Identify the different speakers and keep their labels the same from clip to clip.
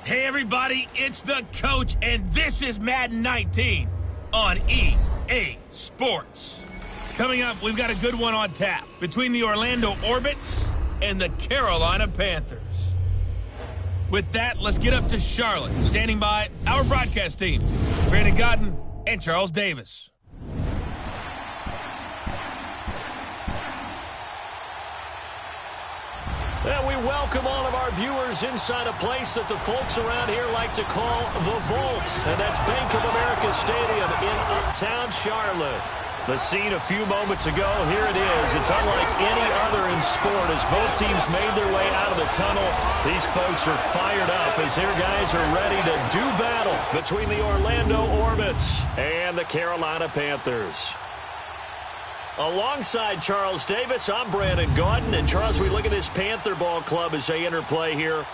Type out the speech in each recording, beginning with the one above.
Speaker 1: Hey everybody, it's the coach, and this is Madden 19 on EA Sports. Coming up, we've got a good one on tap between the Orlando Orbits and the Carolina Panthers. With that, let's get up to Charlotte. Standing by, our broadcast team, Brandon Godden and Charles Davis.
Speaker 2: And we welcome all of our viewers inside a place that the folks around here like to call the Vault. And that's Bank of America Stadium in Uptown Charlotte. The scene a few moments ago, here it is. It's unlike any other in sport as both teams made their way out of the tunnel. These folks are fired up as their guys are ready to do battle between the Orlando Orbits and the Carolina Panthers. Alongside Charles Davis, I'm Brandon Godden. And Charles, we look at this Panther ball club as they interplay here.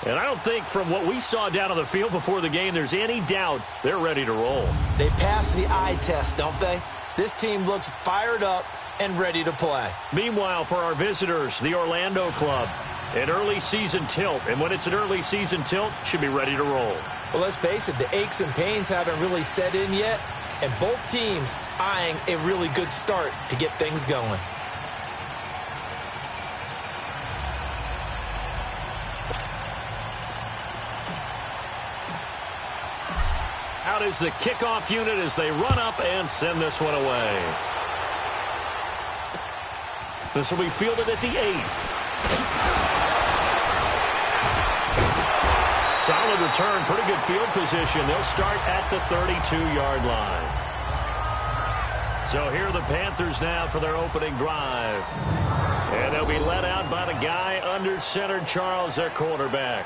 Speaker 2: And I don't think from what we saw down on the field before the game, there's any doubt they're ready to roll.
Speaker 3: They pass the eye test, don't they? This team looks fired up and ready to play.
Speaker 2: Meanwhile, for our visitors, the Orlando club, an early season tilt. And when it's an early season tilt, should be ready to roll.
Speaker 3: Well, let's face it, the aches and pains haven't really set in yet. And both teams eyeing a really good start to get things going.
Speaker 2: Out is the kickoff unit as they run up and send this one away. This will be fielded at the 8. Solid return, pretty good field position. They'll start at the 32-yard line. So here are the Panthers now for their opening drive. And they'll be led out by the guy under center, Charles, their quarterback.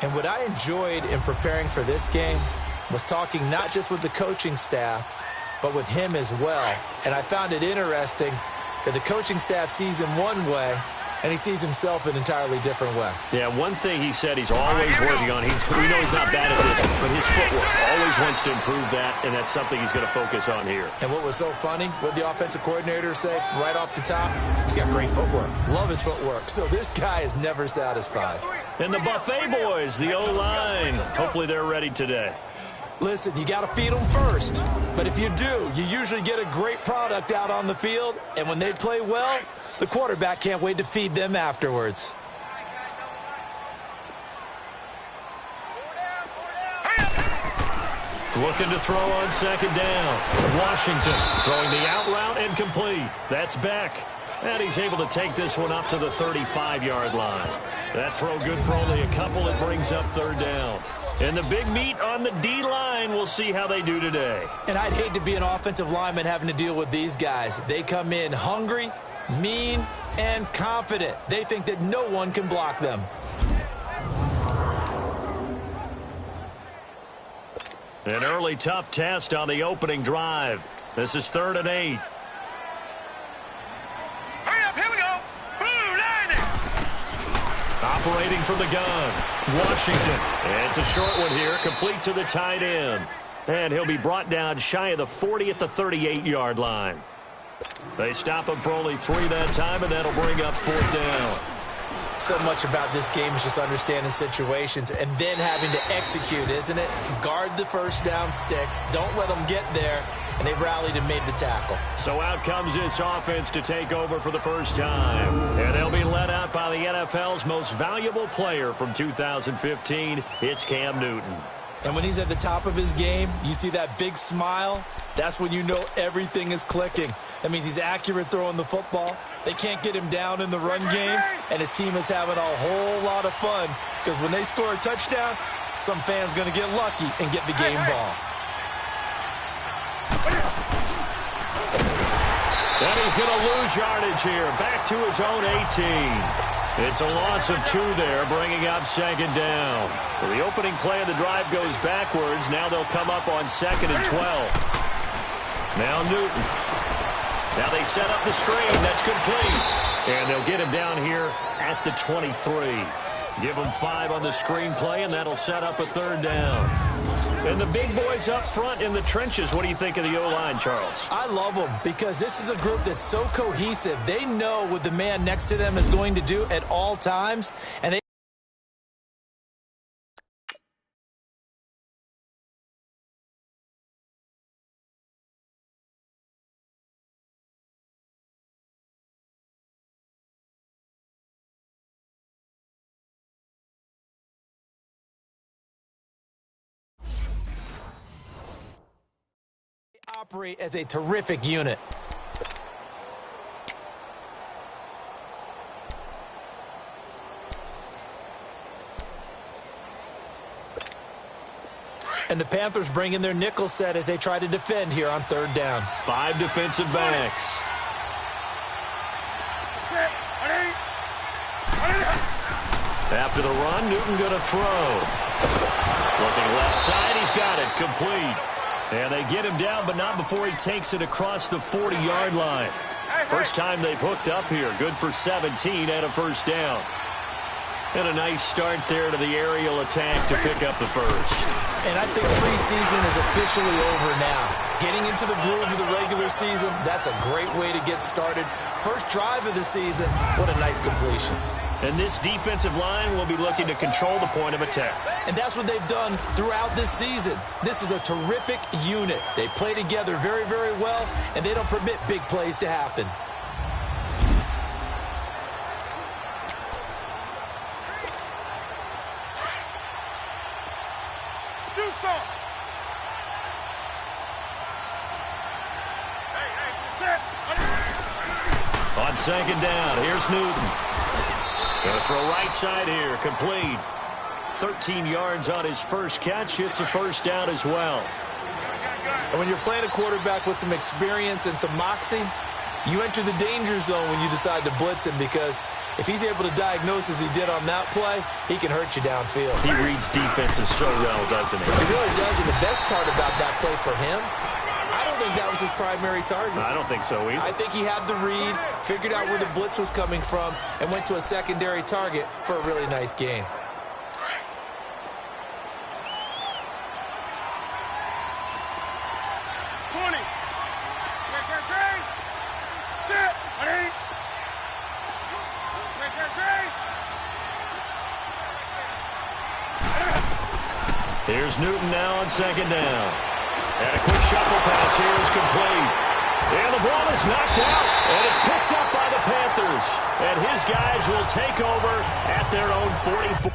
Speaker 3: And what I enjoyed in preparing for this game was talking not just with the coaching staff, but with him as well. And I found it interesting that the coaching staff sees him one way, and he sees himself an entirely different way.
Speaker 2: Yeah, one thing he said he's always working on. We know he's not bad at this, but his footwork. Always wants to improve that, and that's something he's going to focus on here.
Speaker 3: And what was so funny, what the offensive coordinator say right off the top, he's got great footwork. Love his footwork. So this guy is never satisfied.
Speaker 2: And the Buffet boys, the O-line. Hopefully they're ready today.
Speaker 3: Listen, you got to feed them first. But if you do, you usually get a great product out on the field. And when they play well, the quarterback can't wait to feed them afterwards.
Speaker 2: Looking to throw on second down. Washington throwing the out route and complete. That's Beck. And he's able to take this one up to the 35-yard line. That throw good for only a couple. It brings up third down. And the big meat on the D-line, we'll see how they do today.
Speaker 3: And I'd hate to be an offensive lineman having to deal with these guys. They come in hungry, mean, and confident. They think that no one can block them.
Speaker 2: An early tough test on the opening drive. This is 3rd and 8.
Speaker 4: Hurry up, here we go.
Speaker 2: Operating from the gun, Washington. And it's a short one here, complete to the tight end. And he'll be brought down shy of the 40 at the 38-yard line. They stop him for only 3 that time, and that'll bring up 4th down.
Speaker 3: So much about this game is just understanding situations and then having to execute, isn't it? Guard the first down sticks. Don't let them get there. And they rallied and made the tackle.
Speaker 2: So out comes this offense to take over for the first time. And they'll be led out by the NFL's most valuable player from 2015. It's Cam Newton.
Speaker 3: And when he's at the top of his game, you see that big smile. That's when you know everything is clicking. That means he's accurate throwing the football. They can't get him down in the run game. And his team is having a whole lot of fun. Because when they score a touchdown, some fan's going to get lucky and get the game ball.
Speaker 2: And he's going to lose yardage here. Back to his own 18. It's a loss of 2 there, bringing up second down. So the opening play of the drive goes backwards. Now they'll come up on 2nd and 12. Now Newton. Now they set up the screen. That's complete. And they'll get him down here at the 23. Give him 5 on the screenplay, and that'll set up a 3rd down. And the big boys up front in the trenches. What do you think of the O-line, Charles?
Speaker 3: I love them because this is a group that's so cohesive. They know what the man next to them is going to do at all times, and they operate as a terrific unit. And the Panthers bring in their nickel set as they try to defend here on 3rd down.
Speaker 2: 5 defensive backs. After the run, Newton going to throw. Looking left side, he's got it. Complete. And they get him down, but not before he takes it across the 40-yard line. First time they've hooked up here. Good for 17 and a first down. And a nice start there to the aerial attack to pick up the first.
Speaker 3: And I think preseason is officially over now. Getting into the groove of the regular season, that's a great way to get started. First drive of the season, what a nice completion.
Speaker 2: And this defensive line will be looking to control the point of attack.
Speaker 3: And that's what they've done throughout this season. This is a terrific unit. They play together very, very well, and they don't permit big plays to happen.
Speaker 4: Do something.
Speaker 2: On 2nd down, here's Newton. Going to throw right side here, complete. 13 yards on his first catch. It's a first down as well.
Speaker 3: And when you're playing a quarterback with some experience and some moxie, you enter the danger zone when you decide to blitz him, because if he's able to diagnose as he did on that play, he can hurt you downfield.
Speaker 2: He reads defenses so well, doesn't he?
Speaker 3: He really does, and the best part about that play for him, I don't think that was his primary target.
Speaker 2: I don't think so either.
Speaker 3: I think he had the read, figured out where the blitz was coming from, and went to a secondary target for a really nice gain.
Speaker 2: Here's Newton now on 2nd down. And a quick shuffle pass here is complete. And the ball is knocked out, and it's picked up by the Panthers. And his guys will take over at their own 44.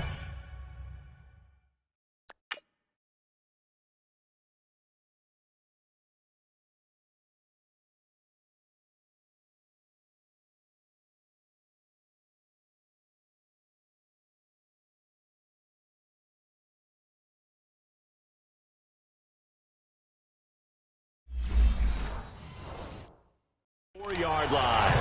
Speaker 2: Yard line.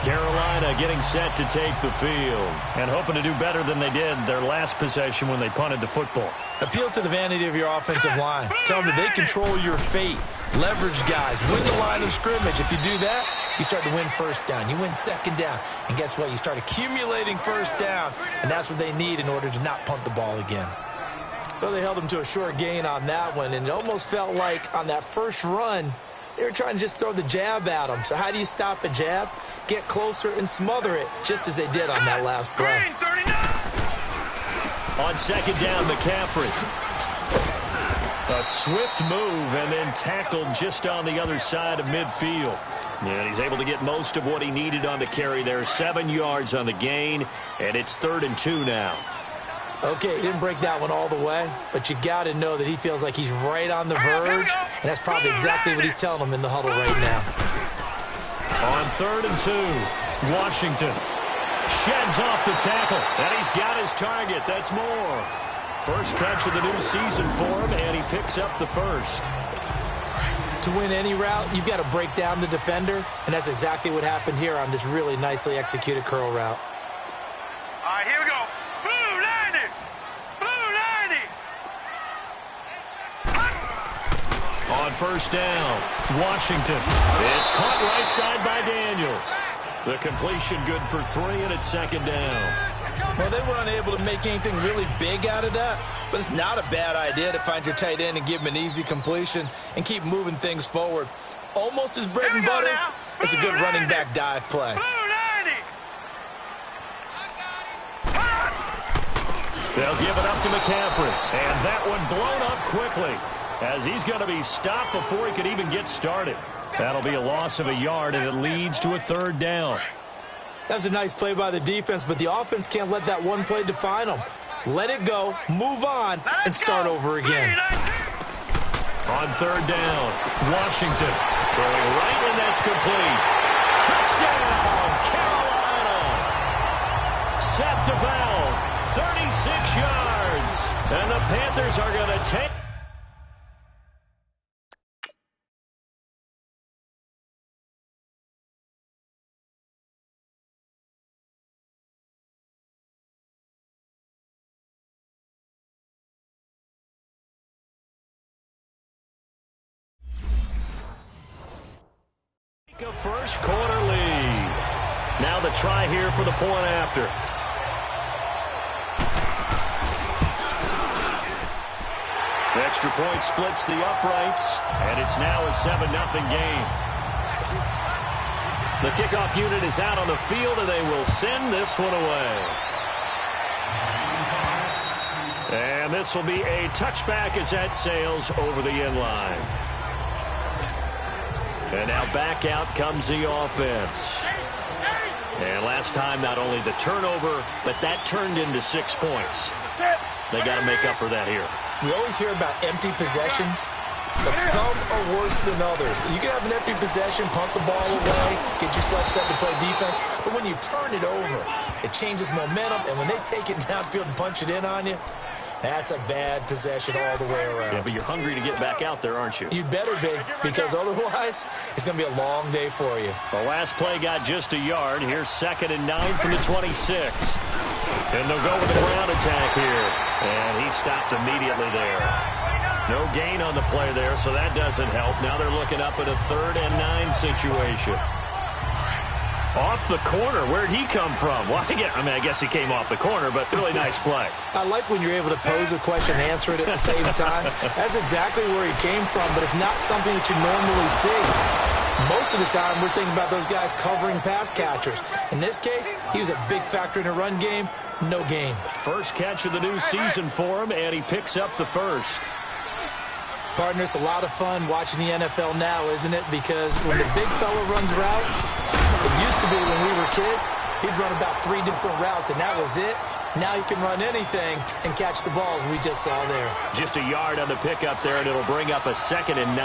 Speaker 2: Carolina getting set to take the field and hoping to do better than they did their last possession when they punted the football.
Speaker 3: Appeal to the vanity of your offensive line. Tell them that they control your fate. Leverage guys. Win the line of scrimmage. If you do that, you start to win first down. You win 2nd down. And guess what? You start accumulating first downs. And that's what they need in order to not punt the ball again. Well, they held him to a short gain on that one, and it almost felt like on that first run, They were trying to just throw the jab at him. So how do you stop a jab? Get closer and smother it, just as they did on that last play.
Speaker 2: On second down, McCaffrey. A swift move and then tackled just on the other side of midfield. And he's able to get most of what he needed on the carry there. 7 yards on the gain, and it's 3rd and 2 now.
Speaker 3: Okay, he didn't break that one all the way, but you got to know that he feels like he's right on the verge, and that's probably exactly what he's telling them in the huddle right now.
Speaker 2: On 3rd and 2, Washington sheds off the tackle, and he's got his target. That's more. First catch of the new season for him, and he picks up the first.
Speaker 3: To win any route, you've got to break down the defender, and that's exactly what happened here on this really nicely executed curl route.
Speaker 4: All right, here we go. Blue 90! Blue 90!
Speaker 2: On first down, Washington. It's caught right side by Daniels. The completion good for 3, and it's second down.
Speaker 5: Well, they were unable to make anything really big out of that, but it's not a bad idea to find your tight end and give him an easy completion and keep moving things forward. Almost his bread and butter. It's a good running back dive play.
Speaker 2: They'll give it up to McCaffrey, and that one blown up quickly as he's going to be stopped before he could even get started. That'll be a loss of a yard, and it leads to a 3rd down.
Speaker 3: That was a nice play by the defense, but the offense can't let that one play define them. Let it go, move on, and start over again.
Speaker 2: On 3rd down, Washington throwing right, and that's complete. Touchdown, Carolina. Set to valve, 36 yards, and the Panthers are going to take. A first quarter lead. Now the try here for the point after. The extra point splits the uprights, and it's now a 7-0 game. The kickoff unit is out on the field, and they will send this one away. And this will be a touchback as that sails over the end line. And now back out comes the offense. And last time, not only the turnover, but that turned into 6 points. They got to make up for that here.
Speaker 3: We always hear about empty possessions, but some are worse than others. You can have an empty possession, punt the ball away, get yourself set to play defense, but when you turn it over, it changes momentum, and when they take it downfield and punch it in on you, that's a bad possession all the way around.
Speaker 2: Yeah, but you're hungry to get back out there, aren't you?
Speaker 3: You better be, because otherwise, it's going to be a long day for you.
Speaker 2: The last play got just a yard. Here's 2nd and 9 from the 26. And they'll go with the ground attack here. And he stopped immediately there. No gain on the play there, so that doesn't help. Now they're looking up at a 3rd and 9 situation. Off the corner. Where'd he come from? Well, I guess he came off the corner, but really nice play.
Speaker 3: I like when you're able to pose a question and answer it at the same time. That's exactly where he came from, but it's not something that you normally see. Most of the time, we're thinking about those guys covering pass catchers. In this case, he was a big factor in the run game. No gain.
Speaker 2: First catch of the new season for him, and he picks up the first.
Speaker 3: Partner, it's a lot of fun watching the NFL now, isn't it? Because when the big fella runs routes, it used to be when we were kids, he'd run about 3 different routes, and that was it. Now he can run anything and catch the balls we just saw there.
Speaker 2: Just a yard on the pickup there, and it'll bring up a 2nd and 9.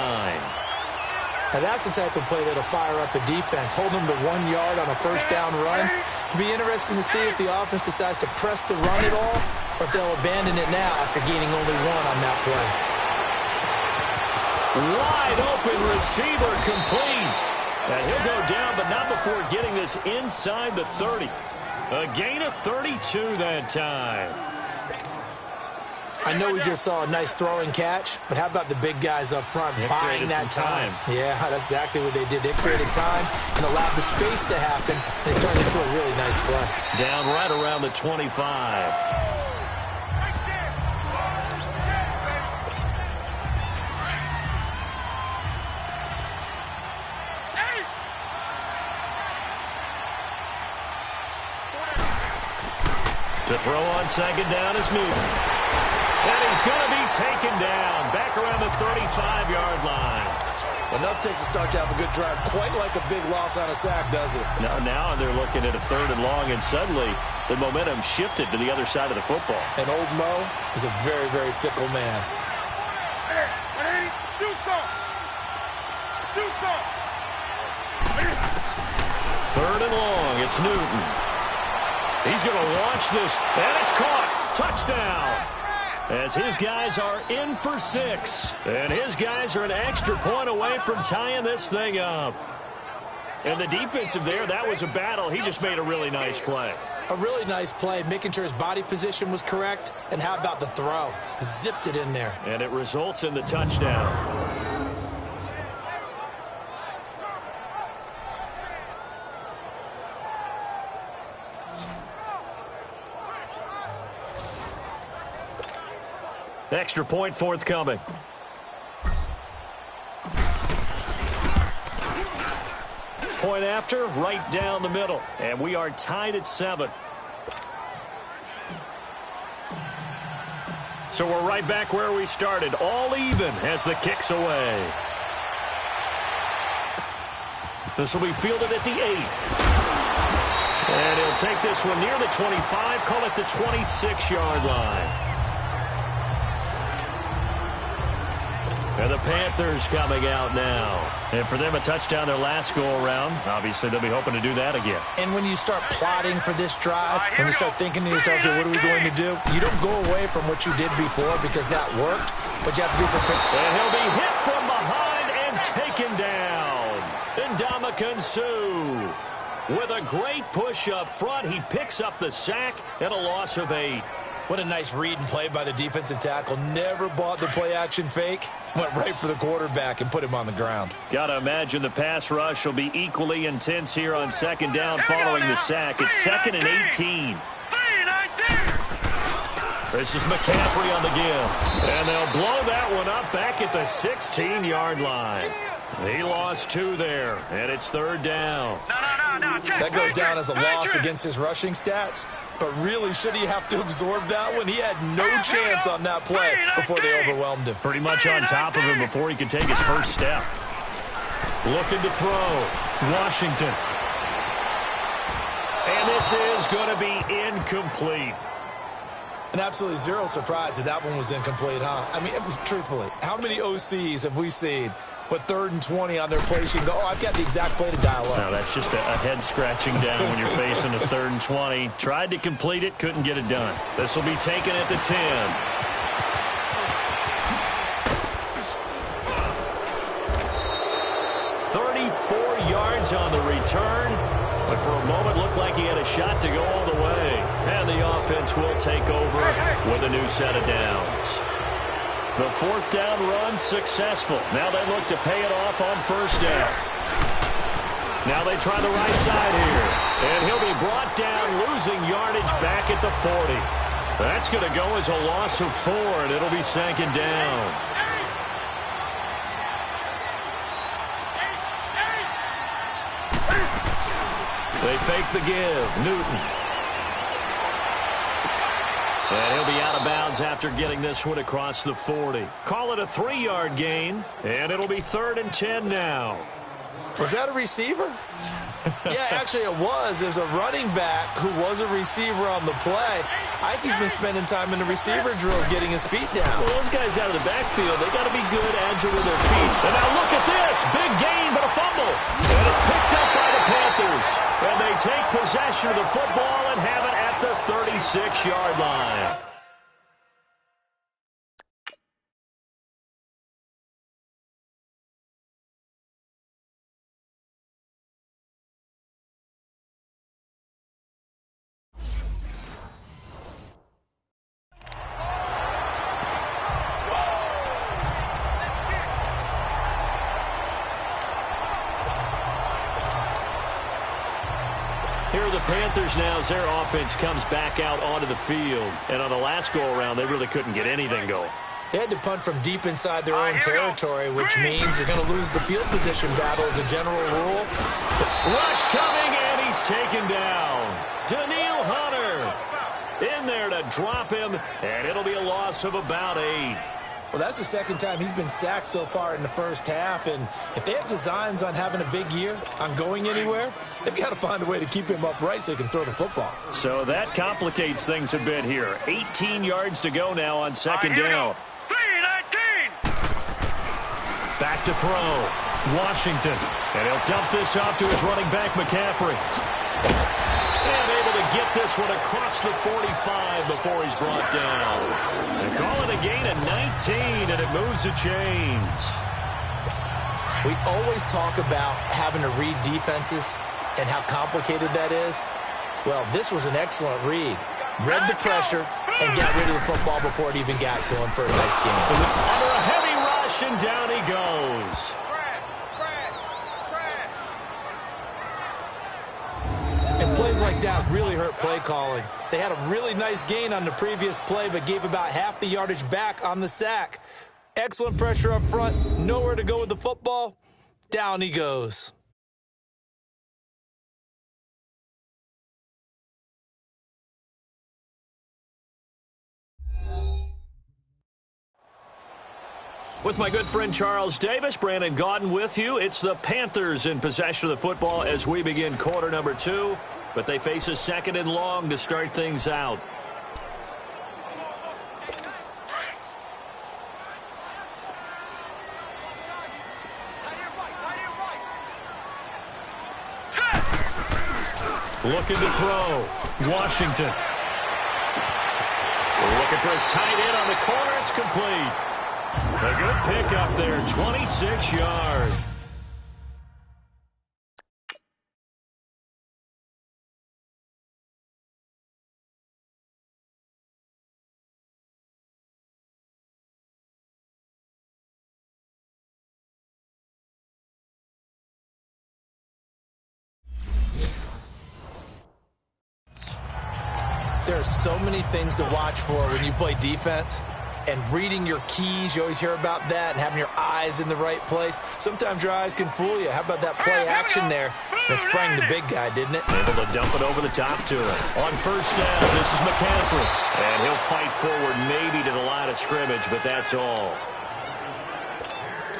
Speaker 3: Now that's the type of play that'll fire up the defense. Hold them to 1 yard on a first down run. It'll be interesting to see if the offense decides to press the run at all, or if they'll abandon it now after gaining only 1 on that play.
Speaker 2: Wide open receiver complete. And he'll go down, but not before getting this inside the 30. A gain of 32 that time.
Speaker 3: I know we just saw a nice throwing catch, but how about the big guys up front buying that time? Yeah, that's exactly what they did. They created time and allowed the space to happen, and it turned into a really nice play.
Speaker 2: Down right around the 25. To throw on second down is Newton. And he's going to be taken down back around the 35-yard line.
Speaker 3: Enough takes a start to have a good drive. Quite like a big loss on a sack, does it?
Speaker 2: Now they're looking at a 3rd and long, and suddenly the momentum shifted to the other side of the football.
Speaker 3: And old Mo is a very, very fickle man.
Speaker 4: Hey, do something. Do something.
Speaker 2: 3rd and long, it's Newton. He's going to launch this, and it's caught. Touchdown. As his guys are in for 6. And his guys are an extra point away from tying this thing up. And the defensive there, that was a battle. He just made a really nice play.
Speaker 3: A really nice play, making sure his body position was correct. And how about the throw? Zipped it in there.
Speaker 2: And it results in the touchdown. Extra point forthcoming. Point after, right down the middle. And we are tied at 7. So we're right back where we started. All even as the kick's away. This will be fielded at the 8. And he'll take this one near the 25, call it the 26-yard line. And the Panthers coming out now. And for them, a touchdown their last go-around. Obviously, they'll be hoping to do that again.
Speaker 3: And when you start plotting for this drive, when you start thinking to yourself, okay, what are we going to do? You don't go away from what you did before because that worked, but you have to be prepared.
Speaker 2: And he'll be hit from behind and taken down. Ndamukong Suh with a great push up front. He picks up the sack and a loss of 8.
Speaker 3: What a nice read and play by the defensive tackle. Never bought the play-action fake. Went right for the quarterback and put him on the ground.
Speaker 2: Got to imagine the pass rush will be equally intense here on second down following the sack. It's 2nd and 18. This is McCaffrey on the give. And they'll blow that one up back at the 16-yard line. He lost 2 there, and it's 3rd down.
Speaker 3: That goes down as a loss against his rushing stats. But really, should he have to absorb that one? He had no chance on that play before they overwhelmed him.
Speaker 2: Pretty much on top of him before he could take his first step. Looking to throw. Washington. And this is going to be incomplete.
Speaker 3: And absolutely zero surprise that one was incomplete, huh? I mean, truthfully, how many OCs have we seen with 3rd and 20 on their play sheet and go, oh, I've got the exact play to dial up?
Speaker 2: No, that's just a head-scratching down when you're facing a 3rd and 20. Tried to complete it, couldn't get it done. This will be taken at the 10. 34 yards on the return, but for a moment looked like he had a shot to go all the way. And the offense will take over with a new set of downs. The 4th down run successful. Now they look to pay it off on 1st down. Now they try the right side here. And he'll be brought down, losing yardage back at the 40. That's going to go as a loss of 4, and it'll be 2nd down. They fake the give. Newton. And he'll be out of bounds after getting this one across the 40. Call it a 3-yard gain, and it'll be 3rd and 10 now.
Speaker 3: Was that a receiver? Yeah, actually it was. There's a running back who was a receiver on the play. Ike's been spending time in the receiver drills getting his feet down.
Speaker 2: Well, those guys out of the backfield, they got to be good, agile with their feet. And now look at this. Big gain, but a fumble. And it's picked up by the Panthers. And they take possession of the football and have it at the 36-yard line. Here are the Panthers now as their offense comes back out onto the field. And on the last go-around, they really couldn't get anything going.
Speaker 3: They had to punt from deep inside their own territory, which means you're going to lose the field position battle as a general rule.
Speaker 2: Rush coming, and he's taken down. Daniil Hunter. In there to drop him, and it'll be a loss of about 8.
Speaker 3: Well, that's the second time he's been sacked so far in the first half, and if they have designs on having a big year, on going anywhere, they've got to find a way to keep him upright so he can throw the football.
Speaker 2: So that complicates things a bit here. 18 yards to go now on second down.
Speaker 4: 3-19.
Speaker 2: Back to throw. Washington. And he'll dump this off to his running back, McCaffrey. And able to get this one across the 45 before he's brought down. They call it a gain of 19, and it moves the chains.
Speaker 3: We always talk about having to read defenses and how complicated that is. Well, this was an excellent read. Read the pressure and got rid of the football before it even got to him for a nice game.
Speaker 2: Under a heavy rush, and down he goes.
Speaker 3: And plays like that really hurt play calling. They had a really nice gain on the previous play, but gave about half the yardage back on the sack. Excellent pressure up front. Nowhere to go with the football. Down he goes.
Speaker 2: With my good friend Charles Davis, Brandon Gaudin with you. It's the Panthers in possession of the football as we begin quarter number 2. But they face a second and long to start things out. Looking to throw. Washington. Looking for his tight end on the corner. It's complete. A good pickup there, 26 yards.
Speaker 3: There are so many things to watch for when you play defense. And reading your keys, you always hear about that, and having your eyes in the right place. Sometimes your eyes can fool you. How about that play action there? And it sprang the big guy, didn't it?
Speaker 2: Able to dump it over the top to him. On first down, this is McCaffrey. And he'll fight forward maybe to the line of scrimmage, but that's all.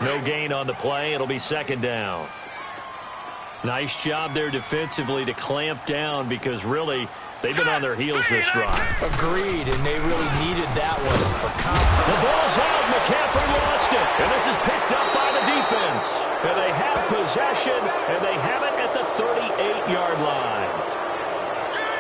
Speaker 2: No gain on the play. It'll be second down. Nice job there defensively to clamp down because really they've been on their heels this drive.
Speaker 3: Agreed, and they really needed that one for confidence.
Speaker 2: The ball's out. McCaffrey lost it. And this is picked up by the defense. And they have possession, and they have it at the 38-yard line.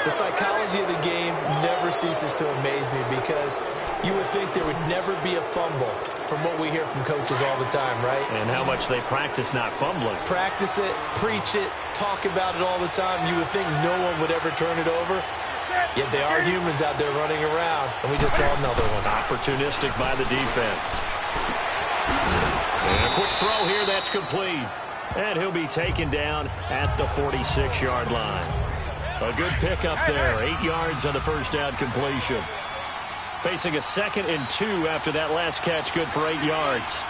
Speaker 3: The psychology of the game never ceases to amaze me because you would think there would never be a fumble from what we hear from coaches all the time, right?
Speaker 2: And how much they practice not fumbling.
Speaker 3: Practice it, preach it, talk about it all the time. You would think no one would ever turn it over. Yet they are humans out there running around, and we just saw another one.
Speaker 2: Opportunistic by the defense. And a quick throw here, that's complete. And he'll be taken down at the 46-yard line. A good pickup there, 8 yards on the first down completion. Facing a 2nd and 2 after that last catch, good for 8 yards.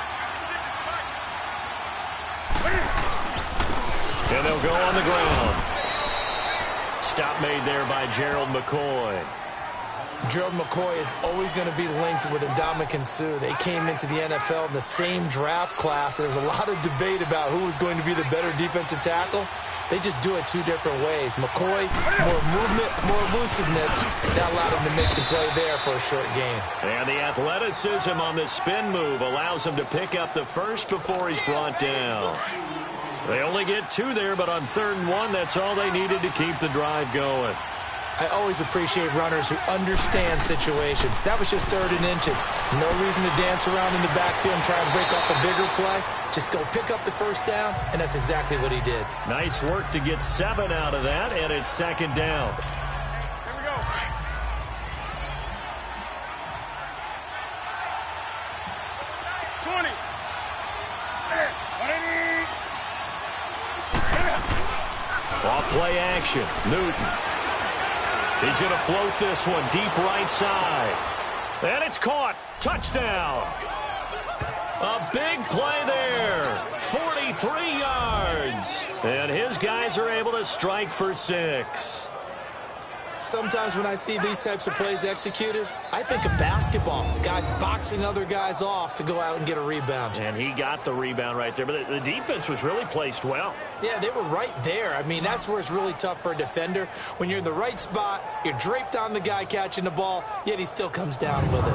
Speaker 2: And they'll go on the ground. Stop made there by Gerald McCoy.
Speaker 3: Gerald McCoy is always going to be linked with Ndamukong Suh. They came into the NFL in the same draft class. There was a lot of debate about who was going to be the better defensive tackle. They just do it two different ways. McCoy, more movement, more elusiveness. That allowed him to make the play there for a short gain.
Speaker 2: And the athleticism on this spin move allows him to pick up the first before he's brought down. They only get 2 there, but on 3rd and 1, that's all they needed to keep the drive going.
Speaker 3: I always appreciate runners who understand situations. That was just 3rd and inches. No reason to dance around in the backfield and try and break off a bigger play. Just go pick up the first down, and that's exactly what he did.
Speaker 2: Nice work to get 7 out of that, and it's 2nd down.
Speaker 4: Here we go.
Speaker 2: Off play action. Newton. He's going to float this one deep right side. And it's caught. Touchdown. A big play there. 43 yards. And his guys are able to strike for 6.
Speaker 3: Sometimes when I see these types of plays executed, I think of basketball. Guys boxing other guys off to go out and get a rebound.
Speaker 2: And he got the rebound right there, but the defense was really placed well.
Speaker 3: Yeah, they were right there. I mean, that's where it's really tough for a defender. When you're in the right spot, you're draped on the guy catching the ball, yet he still comes down with it.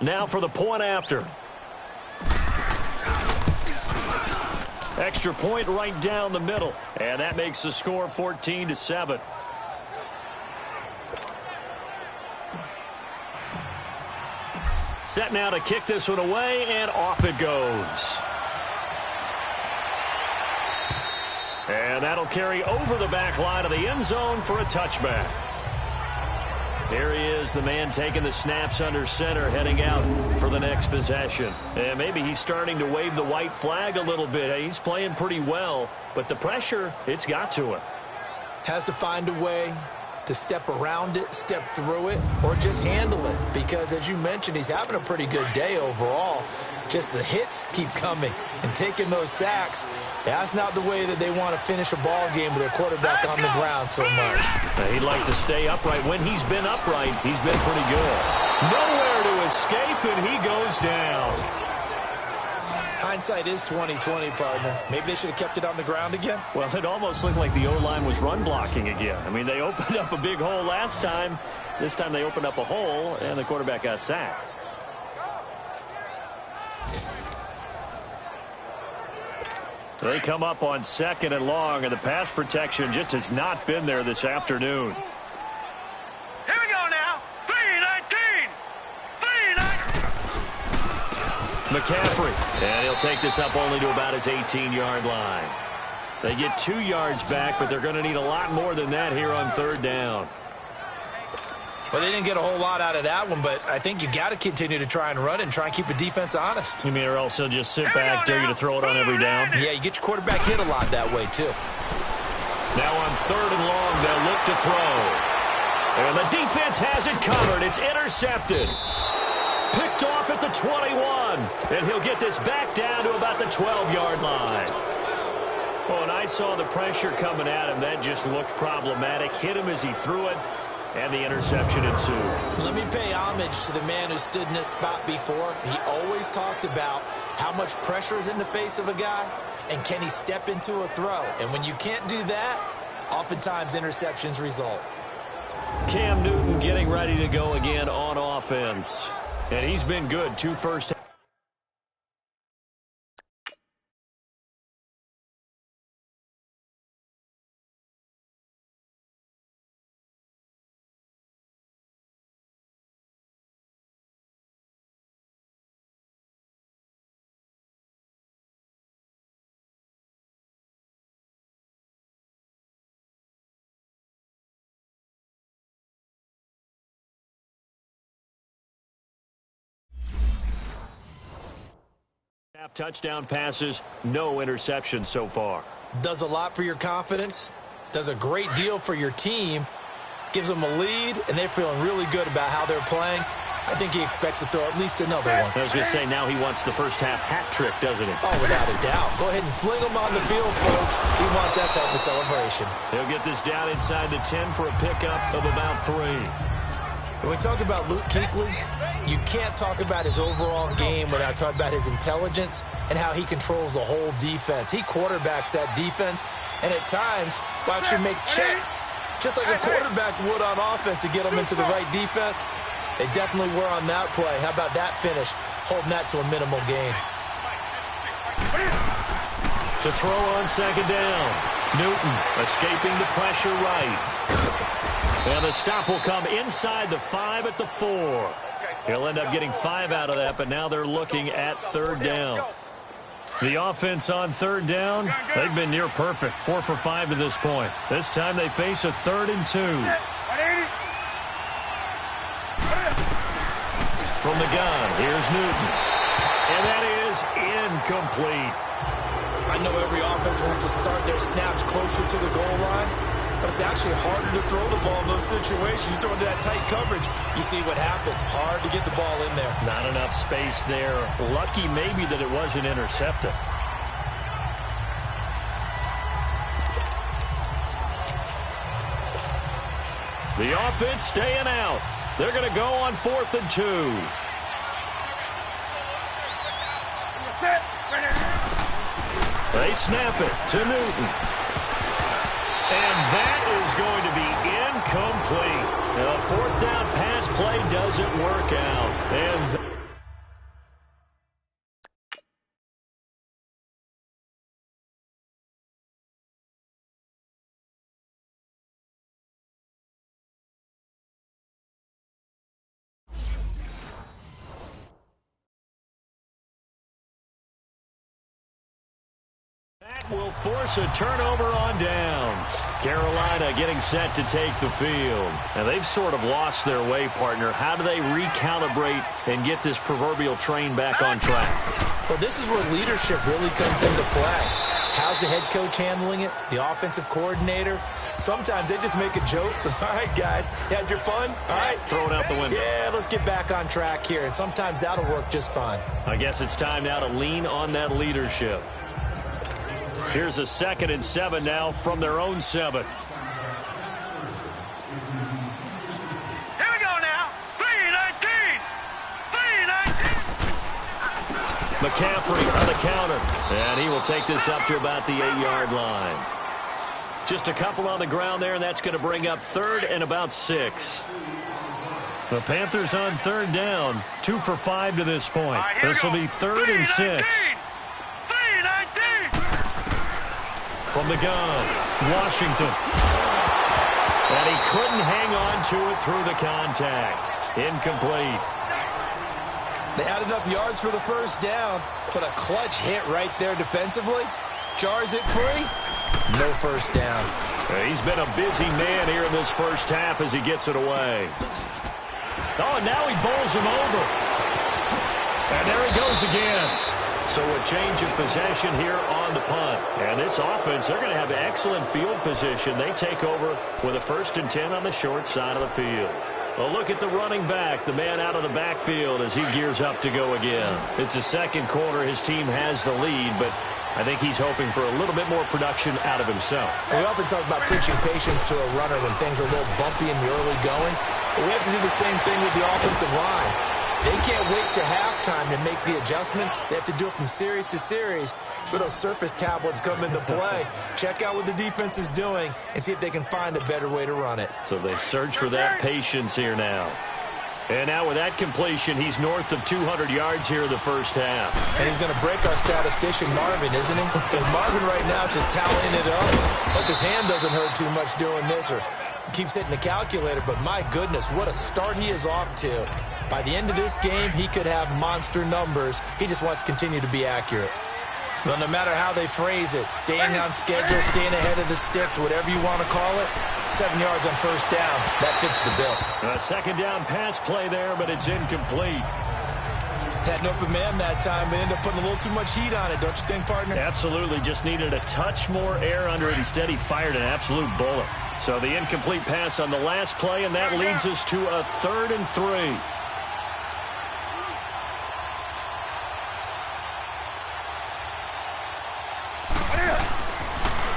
Speaker 2: Now for the point after. Extra point right down the middle. And that makes the score 14-7. Set now to kick this one away, and off it goes. And that'll carry over the back line of the end zone for a touchback. There he is, the man taking the snaps under center, heading out for the next possession. And maybe he's starting to wave the white flag a little bit. He's playing pretty well, but the pressure, it's got to him.
Speaker 3: Has to find a way to step around it, step through it, or just handle it. Because, as you mentioned, he's having a pretty good day overall. Just the hits keep coming and taking those sacks. That's not the way that they want to finish a ball game with their quarterback on the ground so much.
Speaker 2: He'd like to stay upright. When he's been upright, he's been pretty good. Nowhere to escape, and he goes down.
Speaker 3: Hindsight is 20/20, partner. Maybe they should have kept it on the ground again.
Speaker 2: Well, it almost looked like the O-line was run blocking again. I mean, they opened up a big hole last time. This time they opened up a hole, and the quarterback got sacked. They come up on 2nd and long, and the pass protection just has not been there this afternoon.
Speaker 4: Here we go now. 3-19. 3-19.
Speaker 2: McCaffrey, and he'll take this up only to about his 18-yard line. They get 2 yards back, but they're going to need a lot more than that here on 3rd down.
Speaker 3: Well, they didn't get a whole lot out of that one, but I think you got to continue to try and run it and try and keep the defense honest.
Speaker 2: You mean, or else they'll just sit back, dare you to throw it on every down?
Speaker 3: Yeah, you get your quarterback hit a lot that way, too.
Speaker 2: Now on 3rd and long, they'll look to throw. And the defense has it covered. It's intercepted. Picked off at the 21. And he'll get this back down to about the 12-yard line. Oh, and I saw the pressure coming at him. That just looked problematic. Hit him as he threw it. And the interception ensued.
Speaker 3: Let me pay homage to the man who stood in this spot before. He always talked about how much pressure is in the face of a guy and can he step into a throw. And when you can't do that, oftentimes interceptions result.
Speaker 2: Cam Newton getting ready to go again on offense. And he's been good 2 first. Touchdown passes, no interceptions so far.
Speaker 3: Does a lot for your confidence, does a great deal for your team, gives them a lead, and they're feeling really good about how they're playing. I think he expects to throw at least another one.
Speaker 2: I was going to say, now he wants the first half hat trick, doesn't he?
Speaker 3: Oh, without a doubt. Go ahead and fling him on the field, folks. He wants that type of celebration.
Speaker 2: He'll get this down inside the 10 for a pickup of about 3.
Speaker 3: When we talk about Luke Kuechly, you can't talk about his overall game without talking about his intelligence and how he controls the whole defense. He quarterbacks that defense, and at times will actually make checks, just like a quarterback would on offense to get them into the right defense. They definitely were on that play. How about that finish, holding that to a minimal gain.
Speaker 2: To throw on 2nd down. Newton escaping the pressure right. And the stop will come inside the 5 at the 4. He'll end up getting 5 out of that, but now they're looking at third down. The offense on third down, they've been near perfect. 4 for 5 to this point. This time they face a 3rd and 2. From the gun, here's Newton. And that is incomplete.
Speaker 3: I know every offense wants to start their snaps closer to the goal line, but it's actually harder to throw the ball in those situations. You throw into that tight coverage, you see what happens. Hard to get the ball in there.
Speaker 2: Not enough space there. Lucky maybe that it wasn't intercepted. The offense staying out. They're going to go on 4th and 2. They snap it to Newton. And that is going to be incomplete. A 4th down pass play doesn't work out. And that will force a turnover on downs. Carolina getting set to take the field. And they've sort of lost their way, partner. How do they recalibrate and get this proverbial train back on track?
Speaker 3: Well, this is where leadership really comes into play. How's the head coach handling it? The offensive coordinator? Sometimes they just make a joke. All right, guys, you had your fun? All right.
Speaker 2: Throw it out the window.
Speaker 3: Yeah, let's get back on track here. And sometimes that'll work just fine.
Speaker 2: I guess it's time now to lean on that leadership. Here's a 2nd and 7 now from their own 7.
Speaker 4: Here we go now. 3-19. 3-19.
Speaker 2: McCaffrey on the counter. And he will take this up to about the 8-yard line. Just a couple on the ground there, and that's going to bring up 3rd and about 6. The Panthers on 3rd down. 2 for 5 to this point. This will be 3rd and 6. From the gun, Washington. And he couldn't hang on to it through the contact. Incomplete.
Speaker 3: They had enough yards for the first down, but a clutch hit right there defensively. Jars it free. No first down.
Speaker 2: He's been a busy man here in this first half as he gets it away. Oh, and now he bowls him over. And there he goes again. So a change of possession here on the punt. And this offense, they're going to have excellent field position. They take over with a 1st and 10 on the short side of the field. A look at the running back, the man out of the backfield as he gears up to go again. It's the second quarter. His team has the lead, but I think he's hoping for a little bit more production out of himself.
Speaker 3: We often talk about preaching patience to a runner when things are a little bumpy in the early going, but we have to do the same thing with the offensive line. They can't wait to halftime to make the adjustments. They have to do it from series to series so those surface tablets come into play. Check out what the defense is doing and see if they can find a better way to run it.
Speaker 2: So they search for that patience here now. And now with that completion, he's north of 200 yards here in the first half.
Speaker 3: And he's going to break our statistician Marvin, isn't he? Because Marvin right now is just tallying it up. Hope his hand doesn't hurt too much doing this or keeps hitting the calculator. But my goodness, what a start he is off to. By the end of this game, he could have monster numbers. He just wants to continue to be accurate. Well, no matter how they phrase it, staying on schedule, staying ahead of the sticks, whatever you want to call it, 7 yards on first down. That fits the bill.
Speaker 2: A 2nd down pass play there, but it's incomplete.
Speaker 3: Had an open man that time, but ended up putting a little too much heat on it, don't you think, partner?
Speaker 2: Absolutely. Just needed a touch more air under it. Instead, he fired an absolute bullet. So the incomplete pass on the last play, and that leads us to a 3rd and 3.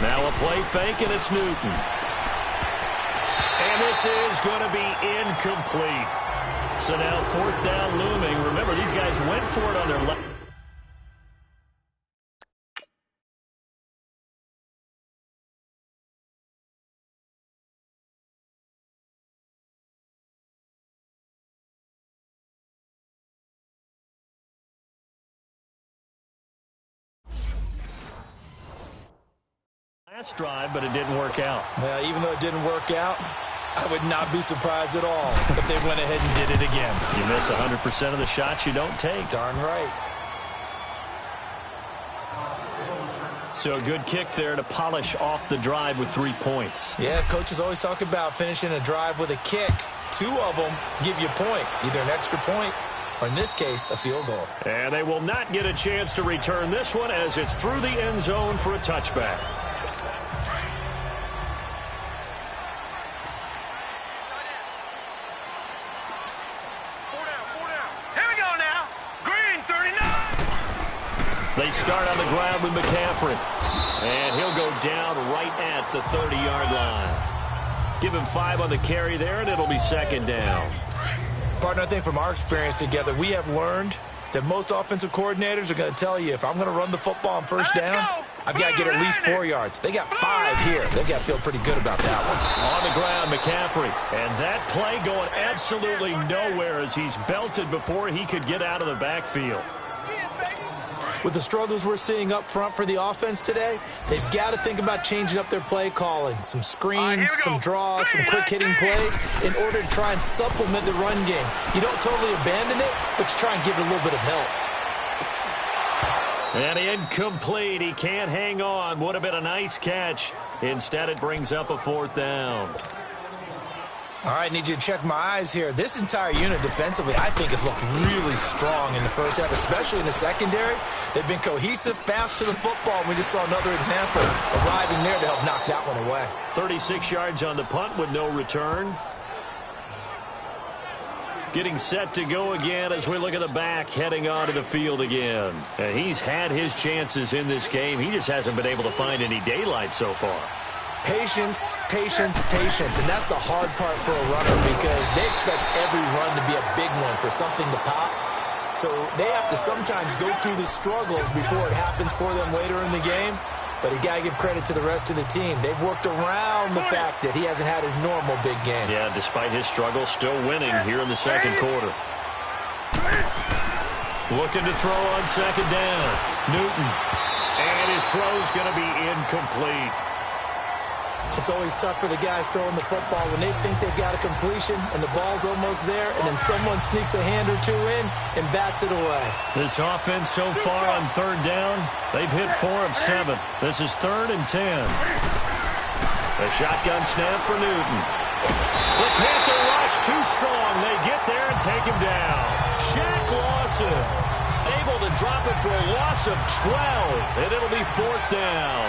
Speaker 2: Now a play fake, and it's Newton. And this is going to be incomplete. So now 4th down looming. Remember, these guys went for it on their left. Last drive, but it didn't work out.
Speaker 3: Even though it didn't work out,
Speaker 5: I would not be surprised at all if they went ahead and did it again.
Speaker 2: You miss 100% of the shots you don't take.
Speaker 5: Darn right.
Speaker 2: So a good kick there to polish off the drive with 3 points.
Speaker 5: Yeah, coaches always talk about finishing a drive with a kick. 2 of them give you points, either an extra point or, in this case, a field goal.
Speaker 2: And they will not get a chance to return this one as it's through the end zone for a touchback. They start on the ground with McCaffrey. And he'll go down right at the 30-yard line. Give him 5 on the carry there, and it'll be second down.
Speaker 5: Partner, I think from our experience together, we have learned that most offensive coordinators are going to tell you, if I'm going to run the football on first down, I've got to get at least 4 yards. They got 5 here. They've got to feel pretty good about that one.
Speaker 2: On the ground, McCaffrey. And that play going absolutely nowhere as he's belted before he could get out of the backfield.
Speaker 5: With the struggles we're seeing up front for the offense today, they've got to think about changing up their play calling. Some screens, some draws, some quick-hitting plays in order to try and supplement the run game. You don't totally abandon it, but you try and give it a little bit of help.
Speaker 2: And incomplete. He can't hang on. Would have been a nice catch. Instead, it brings up a 4th down.
Speaker 5: All right, need you to check my eyes here. This entire unit defensively, I think, has looked really strong in the first half, especially in the secondary. They've been cohesive, fast to the football, and we just saw another example arriving there to help knock that one away.
Speaker 2: 36 yards on the punt with no return. Getting set to go again as we look at the back, heading onto the field again. And he's had his chances in this game. He just hasn't been able to find any daylight so far.
Speaker 5: Patience, patience, patience, and that's the hard part for a runner because they expect every run to be a big one for something to pop. So they have to sometimes go through the struggles before it happens for them later in the game. But you got to give credit to the rest of the team. They've worked around the fact that he hasn't had his normal big game.
Speaker 2: Yeah, despite his struggles, still winning here in the second quarter. Looking to throw on second down. Newton. And his throw's going to be incomplete.
Speaker 5: It's always tough for the guys throwing the football when they think they've got a completion and the ball's almost there, and then someone sneaks a hand or 2 in and bats it away.
Speaker 2: This offense so far on third down, they've hit 4 of 7. This is 3rd and 10. A shotgun snap for Newton. The Panther rush too strong. They get there and take him down. Shaq Lawson able to drop it for a loss of 12, and it'll be 4th down.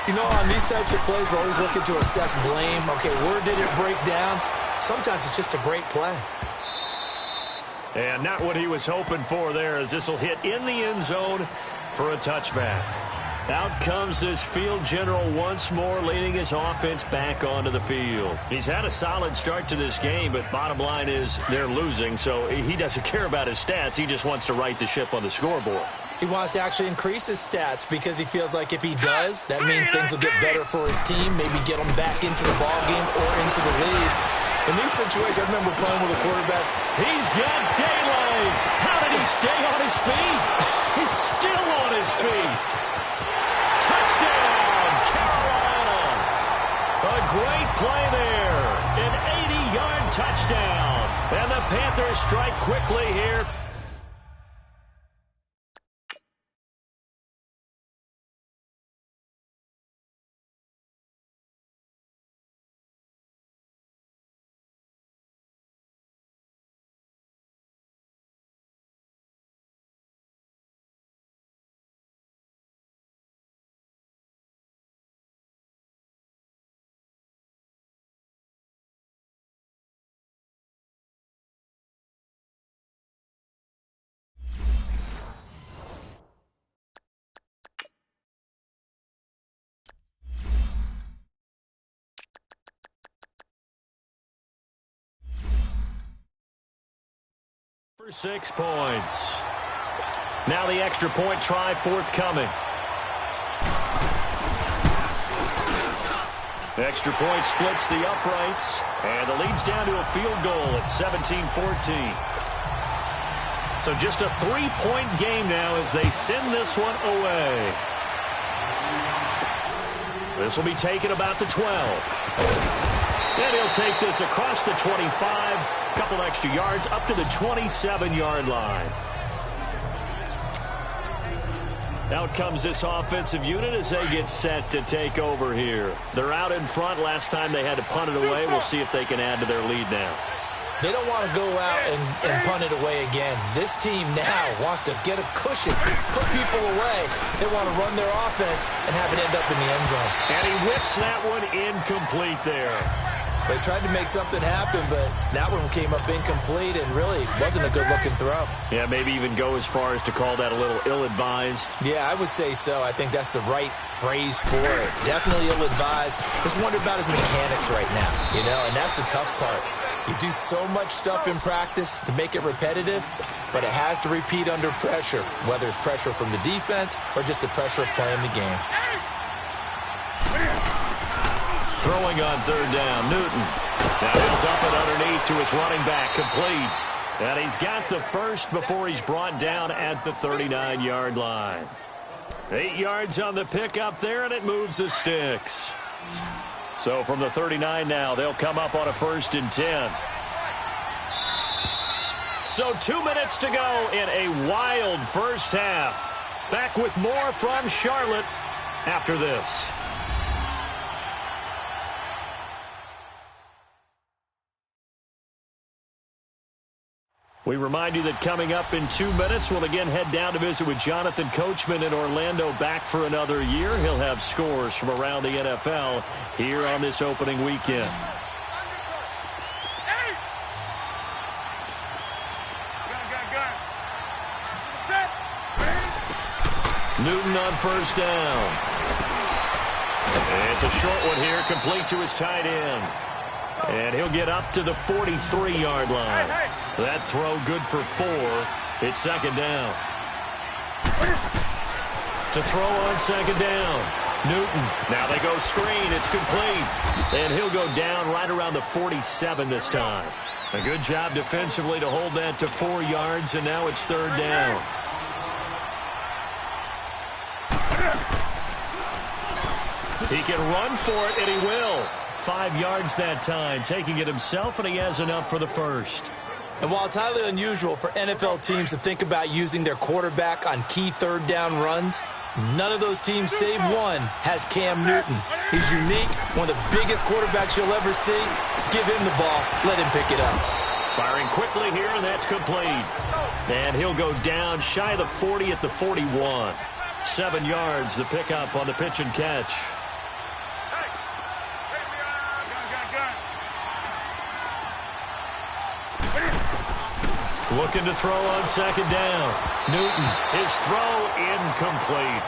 Speaker 5: You know, on these types of plays, we're always looking to assess blame. Okay, where did it break down? Sometimes it's just a great play.
Speaker 2: And not what he was hoping for there as this will hit in the end zone for a touchback. Out comes this field general once more, leading his offense back onto the field. He's had a solid start to this game, but bottom line is they're losing, so he doesn't care about his stats. He just wants to right the ship on the scoreboard.
Speaker 5: He wants to actually increase his stats because he feels like if he does, that means things will get better for his team, maybe get him back into the ballgame or into the lead. In these situations, I remember playing with a quarterback.
Speaker 2: He's got daylight. How did he stay on his feet? He's still on his feet. Touchdown, Carolina. A great play there. An 80-yard touchdown. And the Panthers strike quickly here. For 6 points. Now the extra point try forthcoming. The extra point splits the uprights, and the lead's down to a field goal at 17-14. So just a 3-point game now as they send this one away. This will be taken about the 12. And he'll take this across the 25, a couple extra yards up to the 27-yard line. Out comes this offensive unit as they get set to take over here. They're out in front. Last time they had to punt it away. We'll see if they can add to their lead now.
Speaker 3: They don't want to go out and punt it away again. This team now wants to get a cushion, put people away. They want to run their offense and have it end up in the end zone.
Speaker 2: And he whips that one incomplete there.
Speaker 3: They tried to make something happen, but that one came up incomplete and really wasn't a good-looking throw.
Speaker 2: Yeah, maybe even go as far as to call that a little ill-advised.
Speaker 3: Yeah, I would say so. I think that's the right phrase for it. Definitely ill-advised. Just wonder about his mechanics right now, and that's the tough part. You do so much stuff in practice to make it repetitive, but it has to repeat under pressure, whether it's pressure from the defense or just the pressure of playing the game.
Speaker 2: Throwing on third down, Newton. Now he'll dump it underneath to his running back, complete. And he's got the first before he's brought down at the 39-yard line. 8 yards on the pickup there, and it moves the sticks. So from the 39 now, they'll come up on a 1st and 10. So 2 minutes to go in a wild first half. Back with more from Charlotte after this. We remind you that coming up in 2 minutes, we'll again head down to visit with Jonathan Coachman in Orlando, back for another year. He'll have scores from around the NFL here on this opening weekend. Newton on first down. It's a short one here, complete to his tight end. And he'll get up to the 43-yard line. That throw good for 4. It's 2nd down. To throw on 2nd down. Newton. Now they go screen. It's complete. And he'll go down right around the 47 this time. A good job defensively to hold that to 4 yards, and now it's 3rd down. He can run for it, and he will. 5 yards that time, taking it himself, and he has enough for the first.
Speaker 3: And while it's highly unusual for NFL teams to think about using their quarterback on key 3rd down runs, none of those teams, save one, has Cam Newton. He's unique, one of the biggest quarterbacks you'll ever see. Give him the ball. Let him pick it up.
Speaker 2: Firing quickly here, and that's complete. And he'll go down shy of the 40 at the 41. 7 yards, the pickup on the pitch and catch. Looking to throw on 2nd down. Newton, his throw incomplete.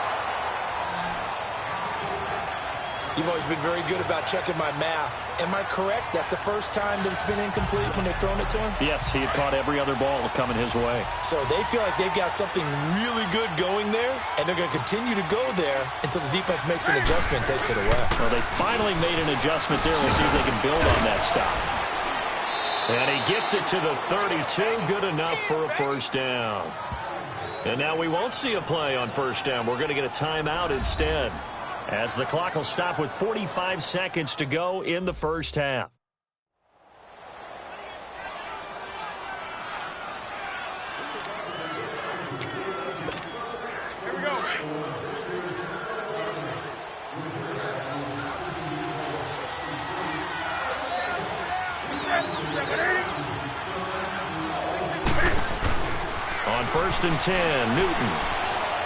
Speaker 3: You've always been very good about checking my math. Am I correct? That's the first time that it's been incomplete when they've thrown it to him?
Speaker 2: Yes, he had caught every other ball coming his way.
Speaker 3: So they feel like they've got something really good going there, and they're going to continue to go there until the defense makes an adjustment and takes it away.
Speaker 2: Well, they finally made an adjustment there. We'll see if they can build on that stop. And he gets it to the 32, good enough for a 1st down. And now we won't see a play on 1st down. We're going to get a timeout instead, as the clock will stop with 45 seconds to go in the first half.
Speaker 4: Here we go.
Speaker 2: On 1st and 10, Newton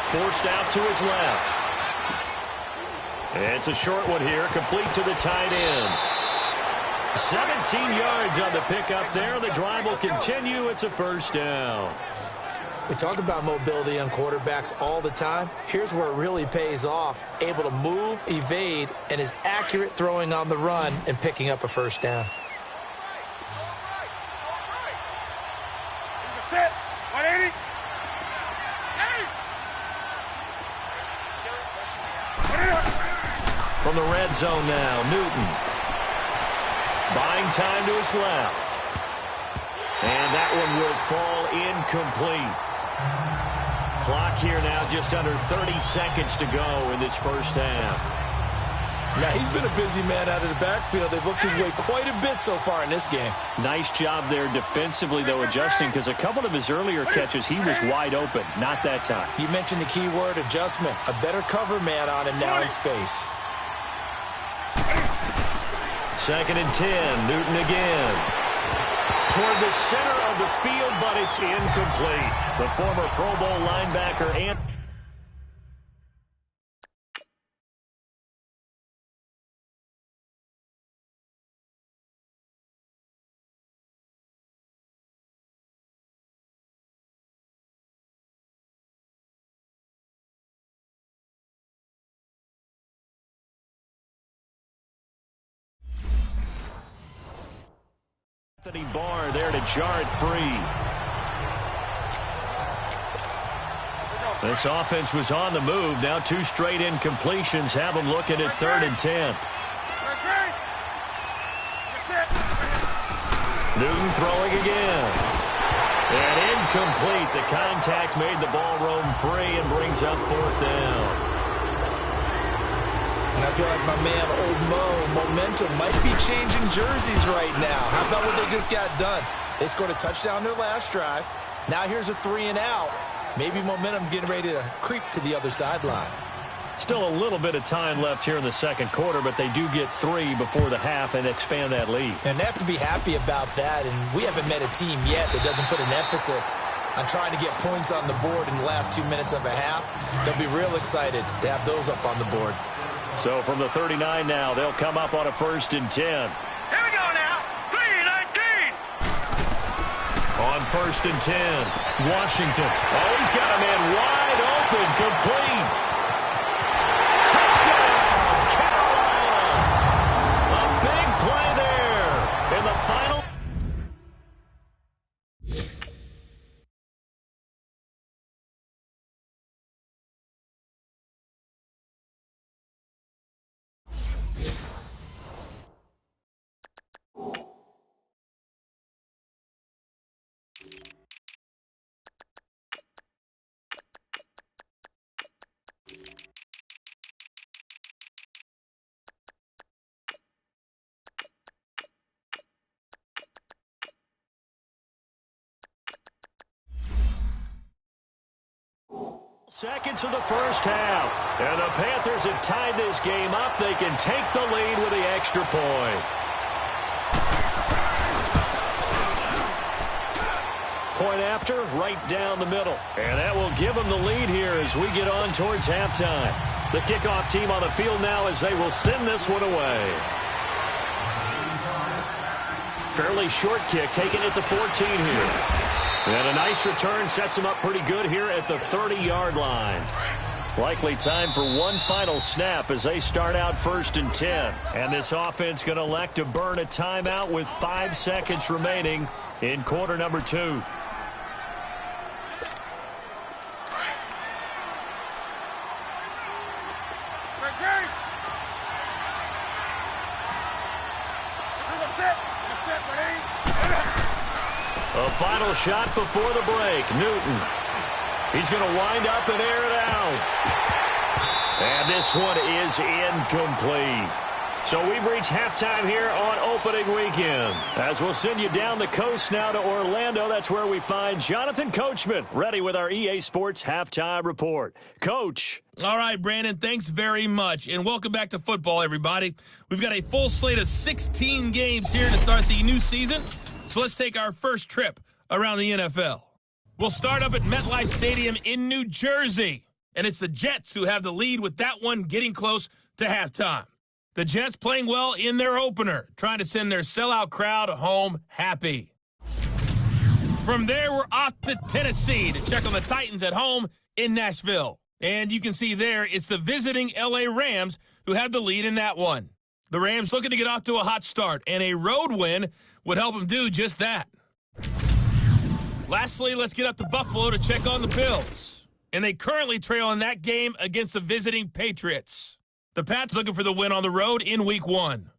Speaker 2: forced out to his left. It's a short one here, complete to the tight end. 17 yards on the pickup there. The drive will continue. It's a 1st down.
Speaker 3: We talk about mobility on quarterbacks all the time. Here's where it really pays off. Able to move, evade, and is accurate throwing on the run and picking up a 1st down.
Speaker 4: Set. 180.
Speaker 2: From the red zone now, Newton. Buying time to his left. And that one will fall incomplete. Clock here now just under 30 seconds to go in this first half.
Speaker 5: Now, he's been a busy man out of the backfield. They've looked his way quite a bit so far in this game.
Speaker 2: Nice job there defensively, though, adjusting, because a couple of his earlier catches, he was wide open. Not that time.
Speaker 5: You mentioned the key word, adjustment. A better cover man on him now in space.
Speaker 2: 2nd and 10. Newton again. Toward the center of the field, but it's incomplete. The former Pro Bowl linebacker and Barr there to jar it free. This offense was on the move. Now 2 straight incompletions have them looking at 3rd and 10. Newton throwing again. And incomplete. The contact made the ball roam free and brings up 4th down.
Speaker 5: And I feel like my man, Old Mo, momentum might be changing jerseys right now. How about what they just got done? They scored a touchdown their last drive. Now here's a 3 and out. Maybe momentum's getting ready to creep to the other sideline.
Speaker 2: Still a little bit of time left here in the 2nd quarter, but they do get 3 before the half and expand that lead.
Speaker 5: And they have to be happy about that. And we haven't met a team yet that doesn't put an emphasis on trying to get points on the board in the last 2 minutes of a half. They'll be real excited to have those up on the board.
Speaker 2: So from the 39 now, they'll come up on a 1st and 10.
Speaker 4: Here we go now. 3-19.
Speaker 2: On 1st and 10, Washington. Oh, he's got a man wide open, complete. Touchdown, Carolina. A big play there in the final. Seconds of the first half. And the Panthers have tied this game up. They can take the lead with the extra point. Point after, right down the middle. And that will give them the lead here as we get on towards halftime. The kickoff team on the field now as they will send this one away. Fairly short kick, taken at the 14 here. And a nice return sets him up pretty good here at the 30-yard line. Likely time for one final snap as they start out 1st and 10. And this offense going to elect to burn a timeout with 5 seconds remaining in quarter number 2. A final shot before the break. Newton. He's going to wind up and air it out. And this one is incomplete. So we've reached halftime here on opening weekend. As we'll send you down the coast now to Orlando. That's where we find Jonathan Coachman ready with our EA Sports Halftime Report. Coach.
Speaker 1: All right, Brandon, thanks very much. And welcome back to football, everybody. We've got a full slate of 16 games here to start the new season. So let's take our first trip around the NFL. We'll start up at MetLife Stadium in New Jersey. And it's the Jets who have the lead with that one getting close to halftime. The Jets playing well in their opener, trying to send their sellout crowd home happy. From there, we're off to Tennessee to check on the Titans at home in Nashville. And you can see there, it's the visiting LA Rams who have the lead in that one. The Rams looking to get off to a hot start, and a road win would help them do just that. Lastly, let's get up to Buffalo to check on the Bills. And they currently trail in that game against the visiting Patriots. The Pats looking for the win on the road in Week 1.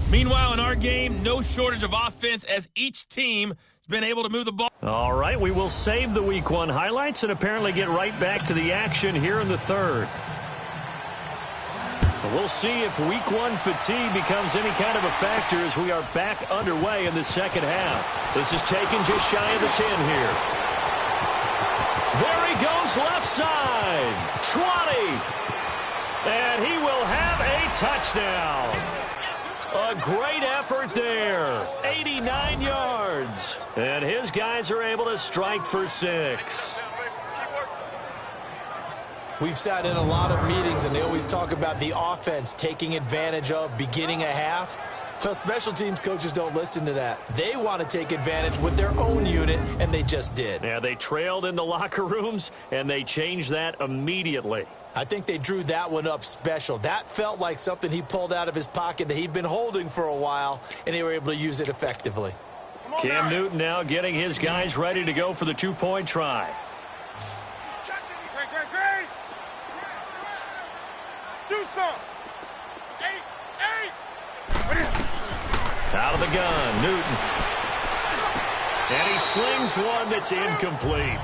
Speaker 1: Meanwhile, in our game, no shortage of offense as each team has been able to move the ball.
Speaker 2: All right, we will save the Week 1 highlights and apparently get right back to the action here in the third. We'll see if week one fatigue becomes any kind of a factor as we are back underway in the second half. This is taken just shy of the 10 here. There he goes left side. 20. And he will have a touchdown. A great effort there. 89 yards. And his guys are able to strike for 6.
Speaker 3: We've sat in a lot of meetings, and they always talk about the offense taking advantage of beginning a half. Well, special teams coaches don't listen to that. They want to take advantage with their own unit, and they just did.
Speaker 2: Yeah, they trailed in the locker rooms, and they changed that immediately.
Speaker 3: I think they drew that one up special. That felt like something he pulled out of his pocket that he'd been holding for a while, and they were able to use it effectively.
Speaker 2: Cam Newton now getting his guys ready to go for the two-point try.
Speaker 4: Do some.
Speaker 2: Out of the gun, Newton. And he slings one that's incomplete.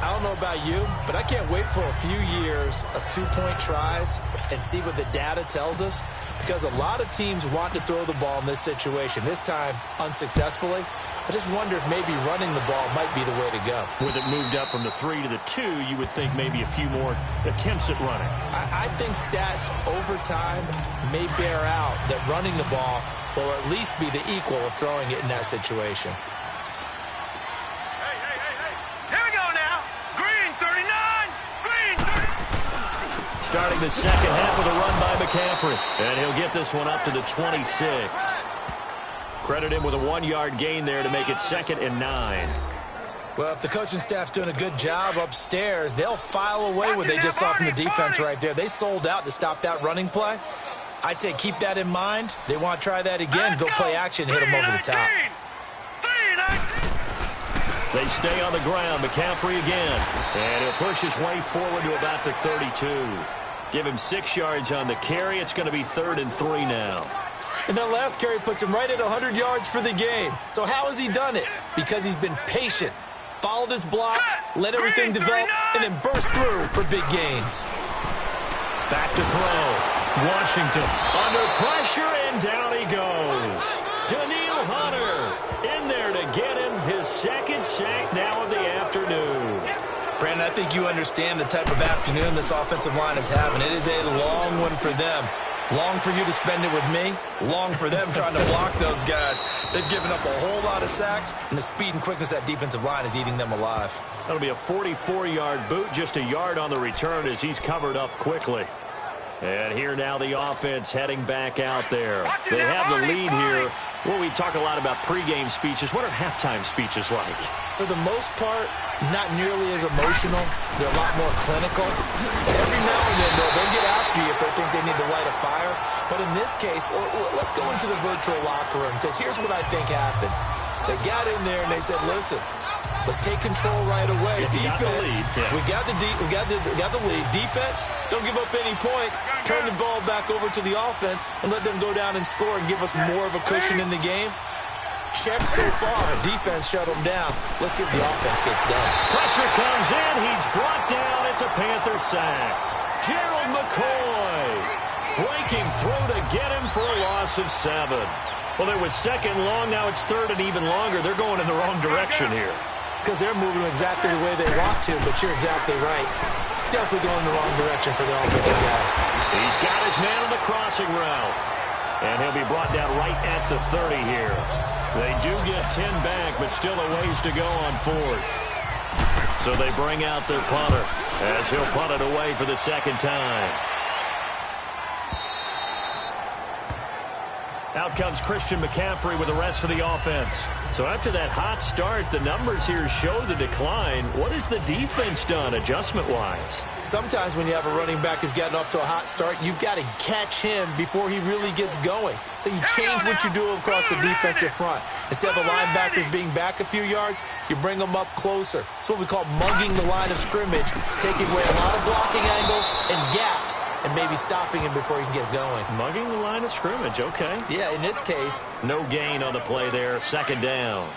Speaker 3: I don't know about you, but I can't wait for a few years of two-point tries and see what the data tells us, because a lot of teams want to throw the ball in this situation, this time unsuccessfully. I just wonder if maybe running the ball might be the way to go.
Speaker 2: With it moved up from the 3 to the 2, you would think maybe a few more attempts at running.
Speaker 3: I think stats over time may bear out that running the ball will at least be the equal of throwing it in that situation.
Speaker 4: Here we go now. Green 39. Green 30.
Speaker 2: Starting the second half with a run by McCaffrey. And he'll get this one up to the 26. Credit him with a 1-yard gain there to make it 2nd and 9.
Speaker 3: Well, if the coaching staff's doing a good job upstairs, they'll file away what they just saw from the defense right there. They sold out to stop that running play. I'd say keep that in mind. They want to try that again. Go play action, hit them over the top.
Speaker 2: They stay on the ground. McCaffrey again. And he'll push his way forward to about the 32. Give him 6 yards on the carry. It's going to be 3rd and 3 now.
Speaker 3: And that last carry puts him right at 100 yards for the game. So how has he done it? Because he's been patient, followed his blocks, let everything develop, and then burst through for big gains.
Speaker 2: Back to throw. Washington under pressure, and down he goes. Daniil Hunter in there to get him his 2nd sack now of the afternoon.
Speaker 3: Brandon, I think you understand the type of afternoon this offensive line is having. It is a long one for them. Long for you to spend it with me. Long for them trying to block those guys. They've given up a whole lot of sacks, and the speed and quickness of that defensive line is eating them alive.
Speaker 2: That'll be a 44-yard boot, just a yard on the return as he's covered up quickly. And here now the offense heading back out there. They have the lead here. Well, we talk a lot about pregame speeches. What are halftime speeches like?
Speaker 3: For the most part, not nearly as emotional. They're a lot more clinical. Every now and then, though, they'll get after you if they think they need to light a fire. But in this case, let's go into the virtual locker room, because here's what I think happened. They got in there and they said, listen, let's take control right away. Defense, we got the lead. Defense, don't give up any points. Turn the ball back over to the offense and let them go down and score and give us more of a cushion in the game. Check so far. Defense shut them down. Let's see if the offense gets done.
Speaker 2: Pressure comes in. He's brought down. It's a Panther sack. Gerald McCoy breaking through to get him for a loss of 7. Well, it was 2nd long. Now it's 3rd and even longer. They're going in the wrong direction here.
Speaker 3: Because they're moving exactly the way they want to, but you're exactly right. Definitely going in the wrong direction for the offensive guys.
Speaker 2: He's got his man on the crossing route. And he'll be brought down right at the 30 here. They do get 10 back, but still a ways to go on 4th. So they bring out their punter as he'll punt it away for the 2nd time. Out comes Christian McCaffrey with the rest of the offense. So after that hot start, the numbers here show the decline. What has the defense done adjustment-wise?
Speaker 3: Sometimes when you have a running back who's gotten off to a hot start, you've got to catch him before he really gets going. So you change what you do across the defensive front. Instead of the linebackers being back a few yards, you bring them up closer. It's what we call mugging the line of scrimmage, taking away a lot of blocking angles and gaps, and maybe stopping him before he can get going.
Speaker 2: Mugging the line of scrimmage, okay.
Speaker 3: Yeah, in this case.
Speaker 2: No gain on the play there, 2nd down.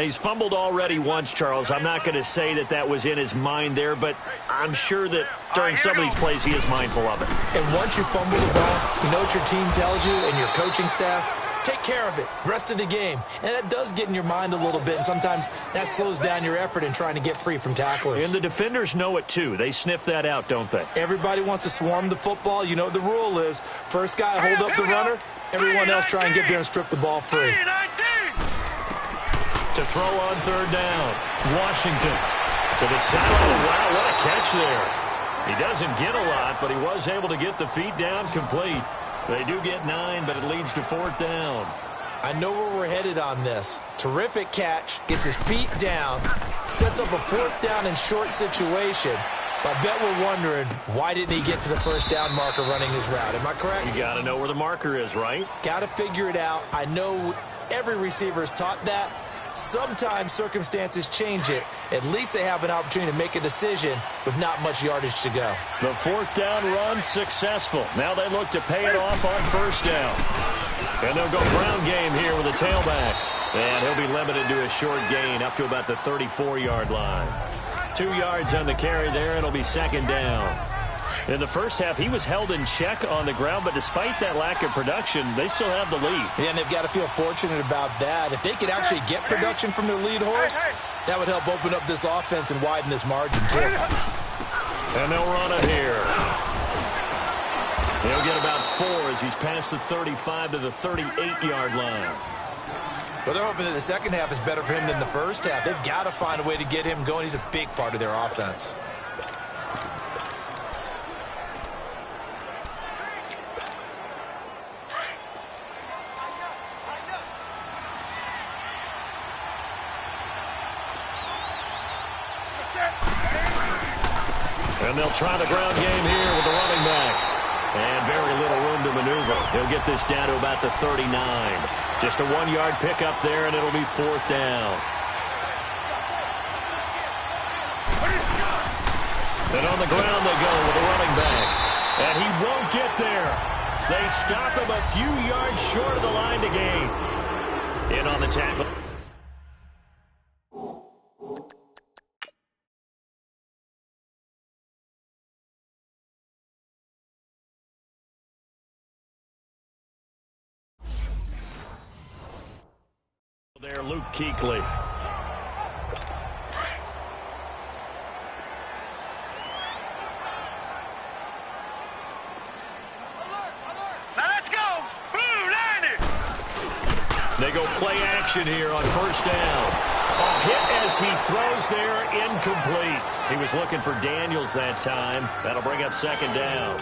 Speaker 2: He's fumbled already once, Charles. I'm not going to say that that was in his mind there, but I'm sure that during some of these plays he is mindful of it.
Speaker 3: And once you fumble the ball, you know what your team tells you and your coaching staff? Take care of it, rest of the game. And that does get in your mind a little bit, and sometimes that slows down your effort in trying to get free from tacklers.
Speaker 2: And the defenders know it too. They sniff that out, don't they?
Speaker 3: Everybody wants to swarm the football. You know what the rule is. First guy hold up the runner, everyone else try and get there and strip the ball free.
Speaker 2: To throw on third down. Washington to the sideline. Wow, what a catch there. He doesn't get a lot, but he was able to get the feet down complete. They do get 9, but it leads to 4th down.
Speaker 3: I know where we're headed on this. Terrific catch, gets his feet down, sets up a 4th down and short situation. But I bet we're wondering, why didn't he get to the first down marker running his route? Am I correct?
Speaker 2: You got to know where the marker is, right?
Speaker 3: Got to figure it out. I know every receiver is taught that. Sometimes circumstances change it. At least they have an opportunity to make a decision with not much yardage to go.
Speaker 2: The 4th down run successful. Now they look to pay it off on first down. And they'll go ground game here with a tailback. And he'll be limited to a short gain up to about the 34-yard line. 2 yards on the carry there. It'll be 2nd down. In the first half, he was held in check on the ground, but despite that lack of production, they still have the lead.
Speaker 3: Yeah, and they've got to feel fortunate about that. If they could actually get production from their lead horse, that would help open up this offense and widen this margin, too.
Speaker 2: And they'll run it here. He'll get about 4 as he's past the 35 to the 38-yard line.
Speaker 3: Well, they're hoping that the second half is better for him than the first half. They've got to find a way to get him going. He's a big part of their offense.
Speaker 2: And they'll try the ground game here with the running back. And very little room to maneuver. He'll get this down to about the 39. Just a 1-yard pickup there, and it'll be 4th down. And on the ground they go with the running back. And he won't get there. They stop him a few yards short of the line to gain. In on the tackle. There, Luke Kuechly.
Speaker 4: Now let's go. Boom, landed.
Speaker 2: They go play action here on first down. A hit as he throws there, incomplete. He was looking for Daniels that time. That'll bring up 2nd down.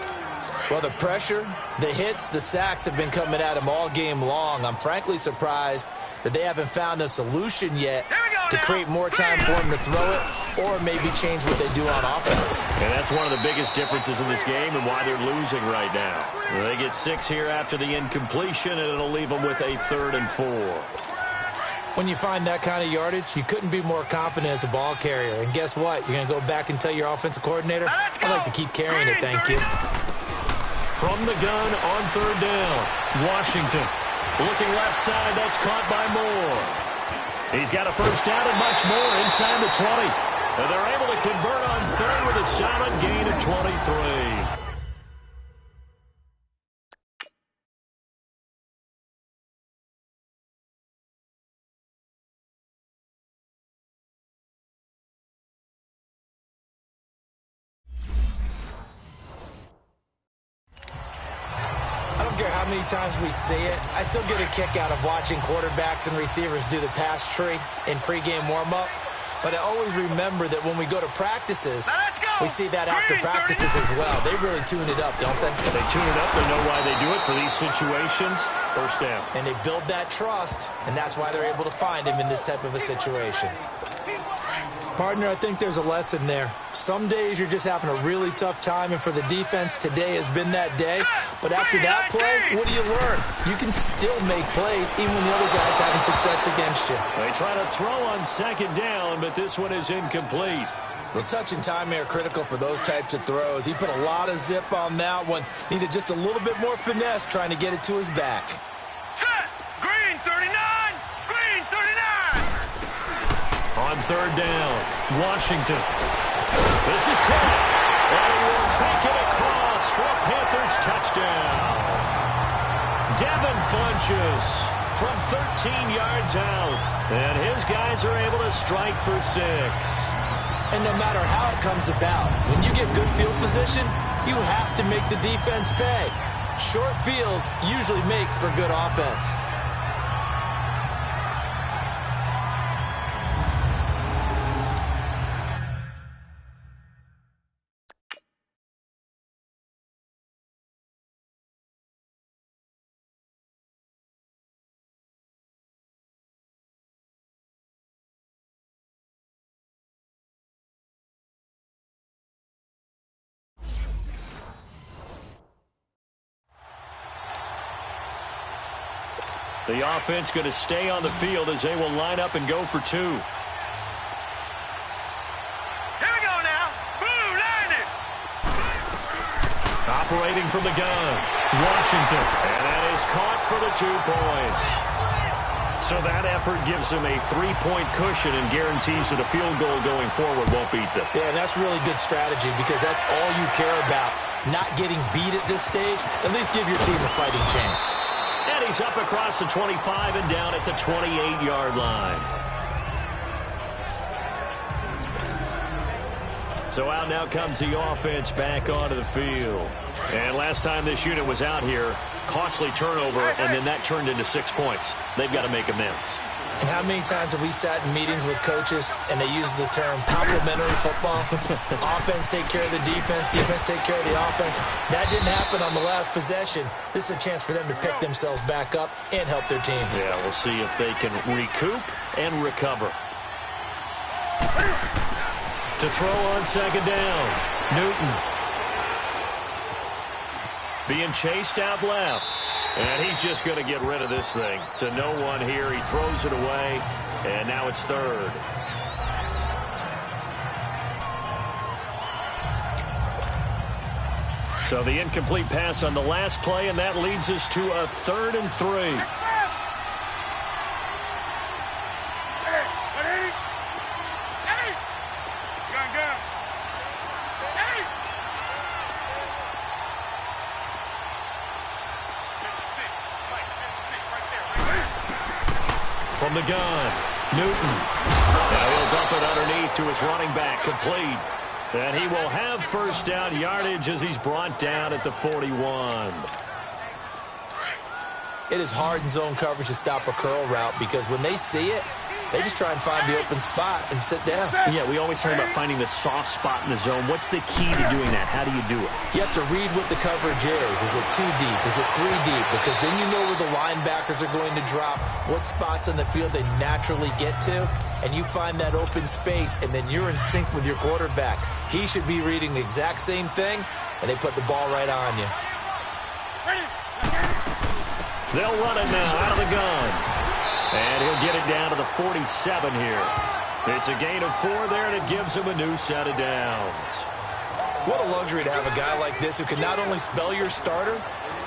Speaker 3: Well, the pressure, the hits, the sacks have been coming at him all game long. I'm frankly surprised that they haven't found a solution yet to create more time for him to throw it or maybe change what they do on offense.
Speaker 2: And that's one of the biggest differences in this game and why they're losing right now. They get 6 here after the incompletion, and it'll leave them with a 3rd and 4.
Speaker 3: When you find that kind of yardage, you couldn't be more confident as a ball carrier. And guess what? You're going to go back and tell your offensive coordinator, I'd like to keep carrying it, thank you.
Speaker 2: From the gun on 3rd down, Washington. Looking left side, that's caught by Moore. He's got a first down and much more inside the 20. And they're able to convert on 3rd with a solid gain of 23.
Speaker 3: How many times we see it, I still get a kick out of watching quarterbacks and receivers do the pass tree in pregame warm-up. But I always remember that when we go to practices, we see that after practices as well. They really tune it up, don't they?
Speaker 2: They tune it up. They know why they do it for these situations. First down.
Speaker 3: And they build that trust, and that's why they're able to find him in this type of a situation. Partner, I think there's a lesson there. Some days you're just having a really tough time, and for the defense, today has been that day. But after that play, what do you learn? You can still make plays even when the other guy's having success against you.
Speaker 2: They try to throw on 2nd down, but this one is incomplete.
Speaker 3: The touch and time are critical for those types of throws. He put a lot of zip on that one. Needed just a little bit more finesse trying to get it to his back.
Speaker 4: Set. Green 39. Green 39.
Speaker 2: third down. Washington. This is caught. And he will take it across for a Panthers touchdown. Devin Funches from 13 yards out. And his guys are able to strike for 6.
Speaker 3: And no matter how it comes about, when you get good field position, you have to make the defense pay. Short fields usually make for good offense.
Speaker 2: The offense going to stay on the field as they will line up and go for 2.
Speaker 4: Here we go now. Blue landed.
Speaker 2: Operating from the gun, Washington. And that is caught for the 2 points. So that effort gives them a 3-point cushion and guarantees that a field goal going forward won't beat them.
Speaker 3: Yeah, and that's really good strategy because that's all you care about. Not getting beat at this stage. At least give your team a fighting chance.
Speaker 2: And he's up across the 25 and down at the 28-yard line. So out now comes the offense back onto the field. And last time this unit was out here, costly turnover, and then that turned into 6 points. They've got to make amends.
Speaker 3: And how many times have we sat in meetings with coaches and they use the term complementary football? Offense take care of the defense, defense take care of the offense. That didn't happen on the last possession. This is a chance for them to pick themselves back up and help their team.
Speaker 2: Yeah, we'll see if they can recoup and recover. To throw on second down, Newton. Being chased out left. And he's just going to get rid of this thing. To no one here. He throws it away. And now it's third. So the incomplete pass on the last play, and that leads us to a 3rd and 3. From the gun, Newton. Now he'll dump it underneath to his running back, complete. And he will have first down yardage as he's brought down at the 41.
Speaker 3: It is hard in zone coverage to stop a curl route because when they see it, they just try and find the open spot and sit down.
Speaker 2: Yeah, we always talk about finding the soft spot in the zone. What's the key to doing that? How do you do it?
Speaker 3: You have to read what the coverage is. Is it 2 deep? Is it 3 deep? Because then you know where the linebackers are going to drop, what spots on the field they naturally get to, and you find that open space, and then you're in sync with your quarterback. He should be reading the exact same thing, and they put the ball right on you.
Speaker 2: They'll run it now out of the gun. And he'll get it down to the 47 here. It's a gain of 4 there, and it gives him a new set of downs.
Speaker 3: What a luxury to have a guy like this who can not only spell your starter,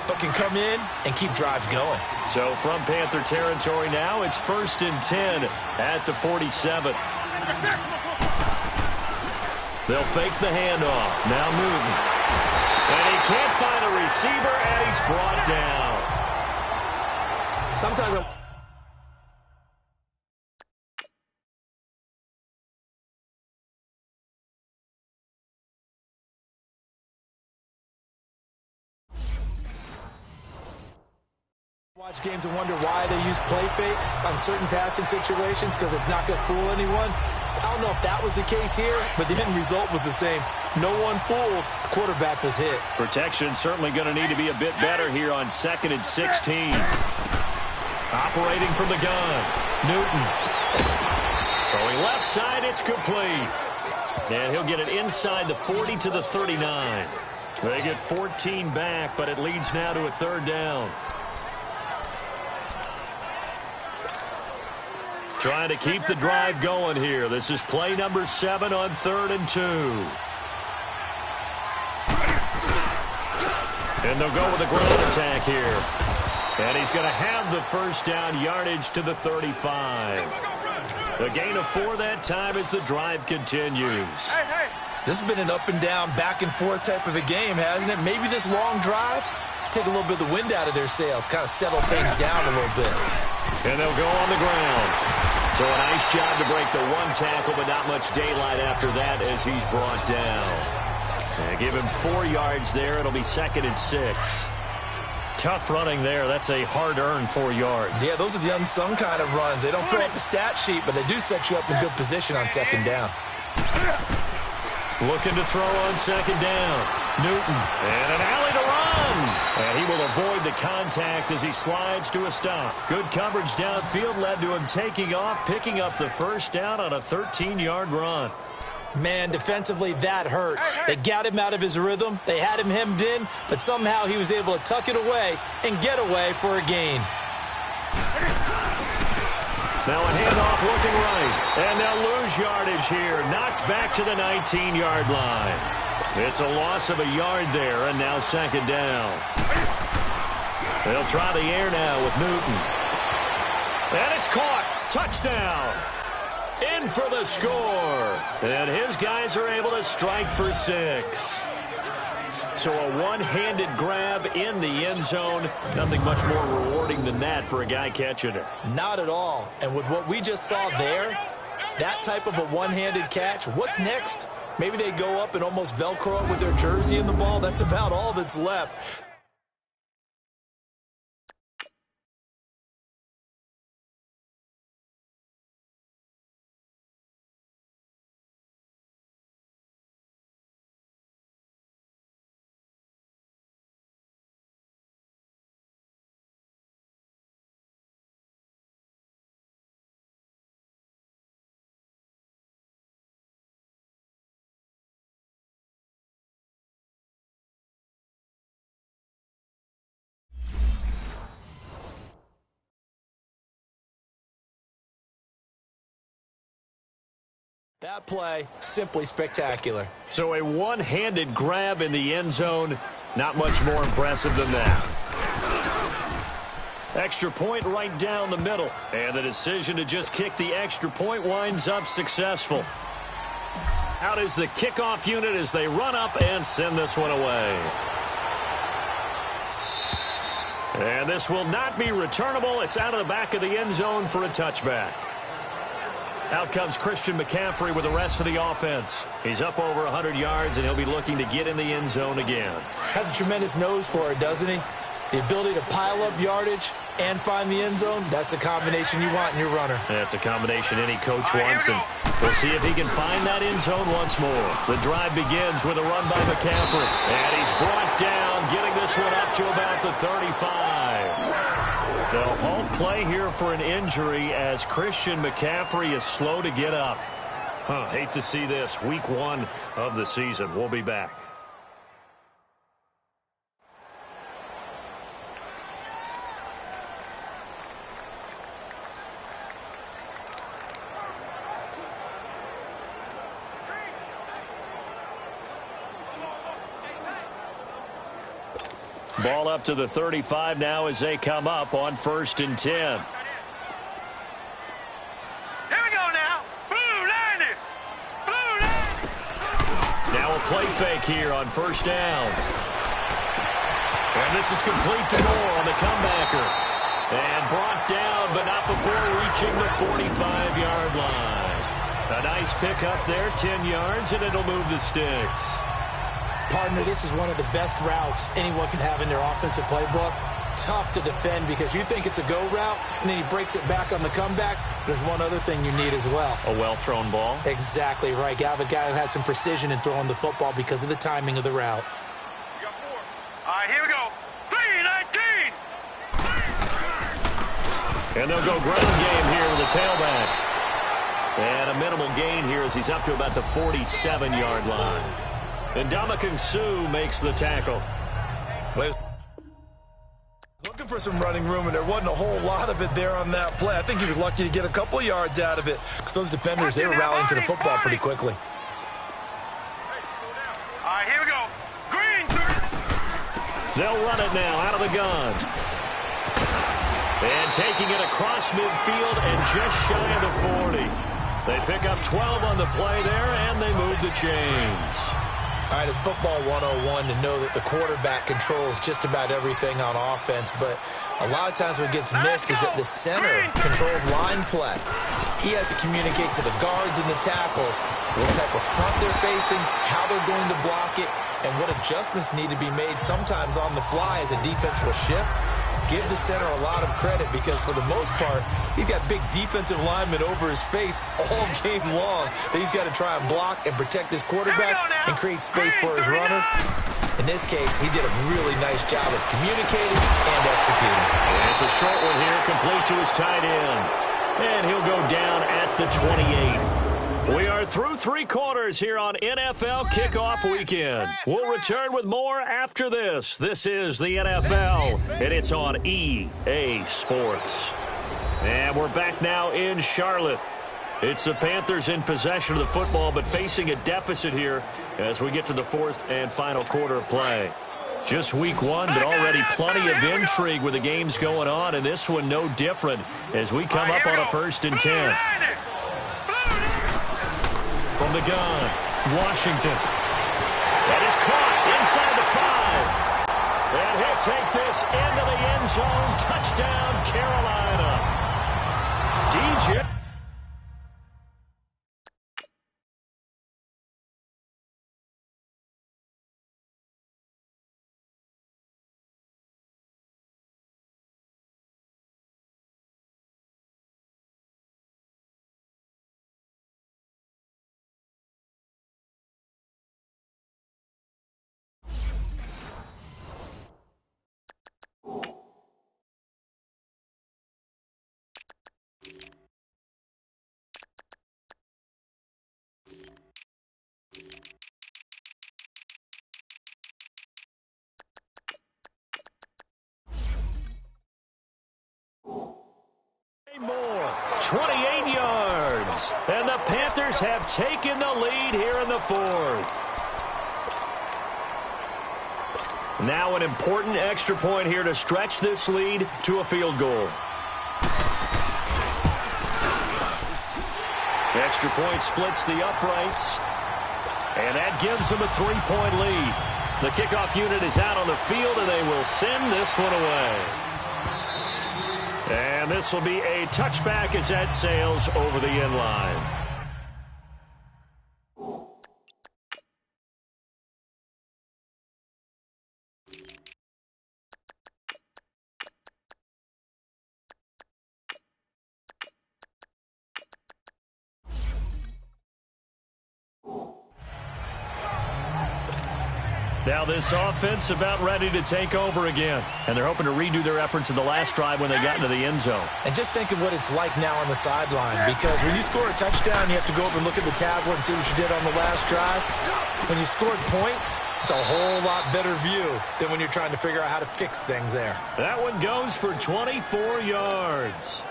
Speaker 3: but can come in and keep drives going.
Speaker 2: So from Panther territory now, it's 1st and 10 at the 47. They'll fake the handoff. Now Newton. And he can't find a receiver, and he's brought down.
Speaker 3: Sometimes watch games and wonder why they use play fakes on certain passing situations because it's not going to fool anyone. I don't know if that was the case here, but the end result was the same. No one fooled. The quarterback was hit.
Speaker 2: Protection certainly going to need to be a bit better here on 2nd and 16. Operating from the gun, Newton. Throwing left side, it's complete. And he'll get it inside the 40 to the 39. They get 14 back, but it leads now to a 3rd down. Trying to keep the drive going here. This is play number 7 on 3rd and 2. And they'll go with a ground attack here. And he's going to have the first down yardage to the 35. A gain of 4 that time as the drive continues.
Speaker 3: This has been an up and down, back and forth type of a game, hasn't it? Maybe this long drive take a little bit of the wind out of their sails, kind of settle things down a little bit.
Speaker 2: And they'll go on the ground. So a nice job to break the 1 tackle, but not much daylight after that as he's brought down. And give him 4 yards there. It'll be 2nd and 6. Tough running there. That's a hard-earned 4 yards.
Speaker 3: Yeah, those are the unsung kind of runs. They don't fill up the stat sheet, but they do set you up in good position on 2nd down.
Speaker 2: Looking to throw on 2nd down. Newton. And an alley to run. And he will avoid the contact as he slides to a stop. Good coverage downfield led to him taking off, picking up the 1st down on a 13-yard run.
Speaker 3: Man, defensively, that hurts. They got him out of his rhythm. They had him hemmed in, but somehow he was able to tuck it away and get away for a gain.
Speaker 2: Now a handoff looking right. And they'll lose yardage here. Knocked back to the 19-yard line. It's a loss of a yard there, and now 2nd down. They'll try the air now with Newton. And it's caught. Touchdown. In for the score. And his guys are able to strike for 6. So a one-handed grab in the end zone. Nothing much more rewarding than that for a guy catching it.
Speaker 3: Not at all. And with what we just saw there, that type of a one-handed catch, what's next? Maybe they go up and almost Velcro it with their jersey in the ball. That's about all that's left. That play, simply spectacular.
Speaker 2: So a one-handed grab in the end zone, not much more impressive than that. Extra point right down the middle. And the decision to just kick the extra point winds up successful. Out is the kickoff unit as they run up and send this one away. And this will not be returnable. It's out of the back of the end zone for a touchback. Out comes Christian McCaffrey with the rest of the offense. He's up over 100 yards, and he'll be looking to get in the end zone again.
Speaker 3: Has a tremendous nose for it, doesn't he? The ability to pile up yardage and find the end zone, that's the combination you want in your runner.
Speaker 2: That's a combination any coach wants, and we'll see if he can find that end zone once more. The drive begins with a run by McCaffrey, and he's brought down, getting this one up to about the 35. They'll halt play here for an injury as Christian McCaffrey is slow to get up. Hate to see this. Week 1 of the season. We'll be back. Ball up to the 35 now as they come up on 1st and 10.
Speaker 4: Here we go now. Blue 90. Blue 90.
Speaker 2: Now a play fake here on 1st down. And this is complete to Moore on the comebacker. And brought down, but not before reaching the 45-yard line. A nice pick up there, 10 yards, and it'll move the sticks.
Speaker 3: Partner, this is one of the best routes anyone can have in their offensive playbook. Tough to defend because you think it's a go route, and then he breaks it back on the comeback. There's one other thing you need as well.
Speaker 2: A well-thrown ball?
Speaker 3: Exactly right. You have a guy who has some precision in throwing the football because of the timing of the route.
Speaker 4: You got 4. All right, here we go. 3-19.
Speaker 2: And they'll go ground game here with the tailback. And a minimal gain here as he's up to about the 47-yard line. And Ndamukong Suh makes the tackle.
Speaker 5: Looking for some running room, and there wasn't a whole lot of it there on that play. I think he was lucky to get a couple of yards out of it because those defenders, they were rallying to the football pretty quickly.
Speaker 4: All right, here we go. Green 30.
Speaker 2: They'll run it now out of the gun. And taking it across midfield and just shy of the 40. They pick up 12 on the play there, and they move the chains.
Speaker 3: All right, it's football 101 to know that the quarterback controls just about everything on offense, but a lot of times what gets missed is that the center controls line play. He has to communicate to the guards and the tackles what type of front they're facing, how they're going to block it, and what adjustments need to be made sometimes on the fly as a defense will shift. Give the center a lot of credit because for the most part, he's got big defensive linemen over his face all game long that he's got to try and block and protect his quarterback and create space for his runner. In this case, he did a really nice job of communicating and executing.
Speaker 2: And it's a short one here, complete to his tight end. And he'll go down at the 28. We are through 3 quarters here on NFL Kickoff Weekend. We'll return with more after this. This is the NFL, and it's on EA Sports. And we're back now in Charlotte. It's the Panthers in possession of the football, but facing a deficit here as we get to the 4th and final quarter of play. Just week 1, but already plenty of intrigue with the games going on, and this one no different as we come up on a 1st and 10. From the gun, Washington. That is caught inside the 5. And he'll take this into the end zone. Touchdown, Carolina. DJ. More, 28 yards, and the Panthers have taken the lead here in the 4th. Now an important extra point here to stretch this lead to a field goal. The extra point splits the uprights, and that gives them a 3-point lead. The kickoff unit is out on the field, and they will send this one away. And this will be a touchback as that sails over the end line. Now this offense about ready to take over again. And they're hoping to redo their efforts in the last drive when they got into the end zone.
Speaker 3: And just think of what it's like now on the sideline, because when you score a touchdown, you have to go over and look at the tablet and see what you did on the last drive. When you scored points, it's a whole lot better view than when you're trying to figure out how to fix things there.
Speaker 2: That one goes for 24 yards.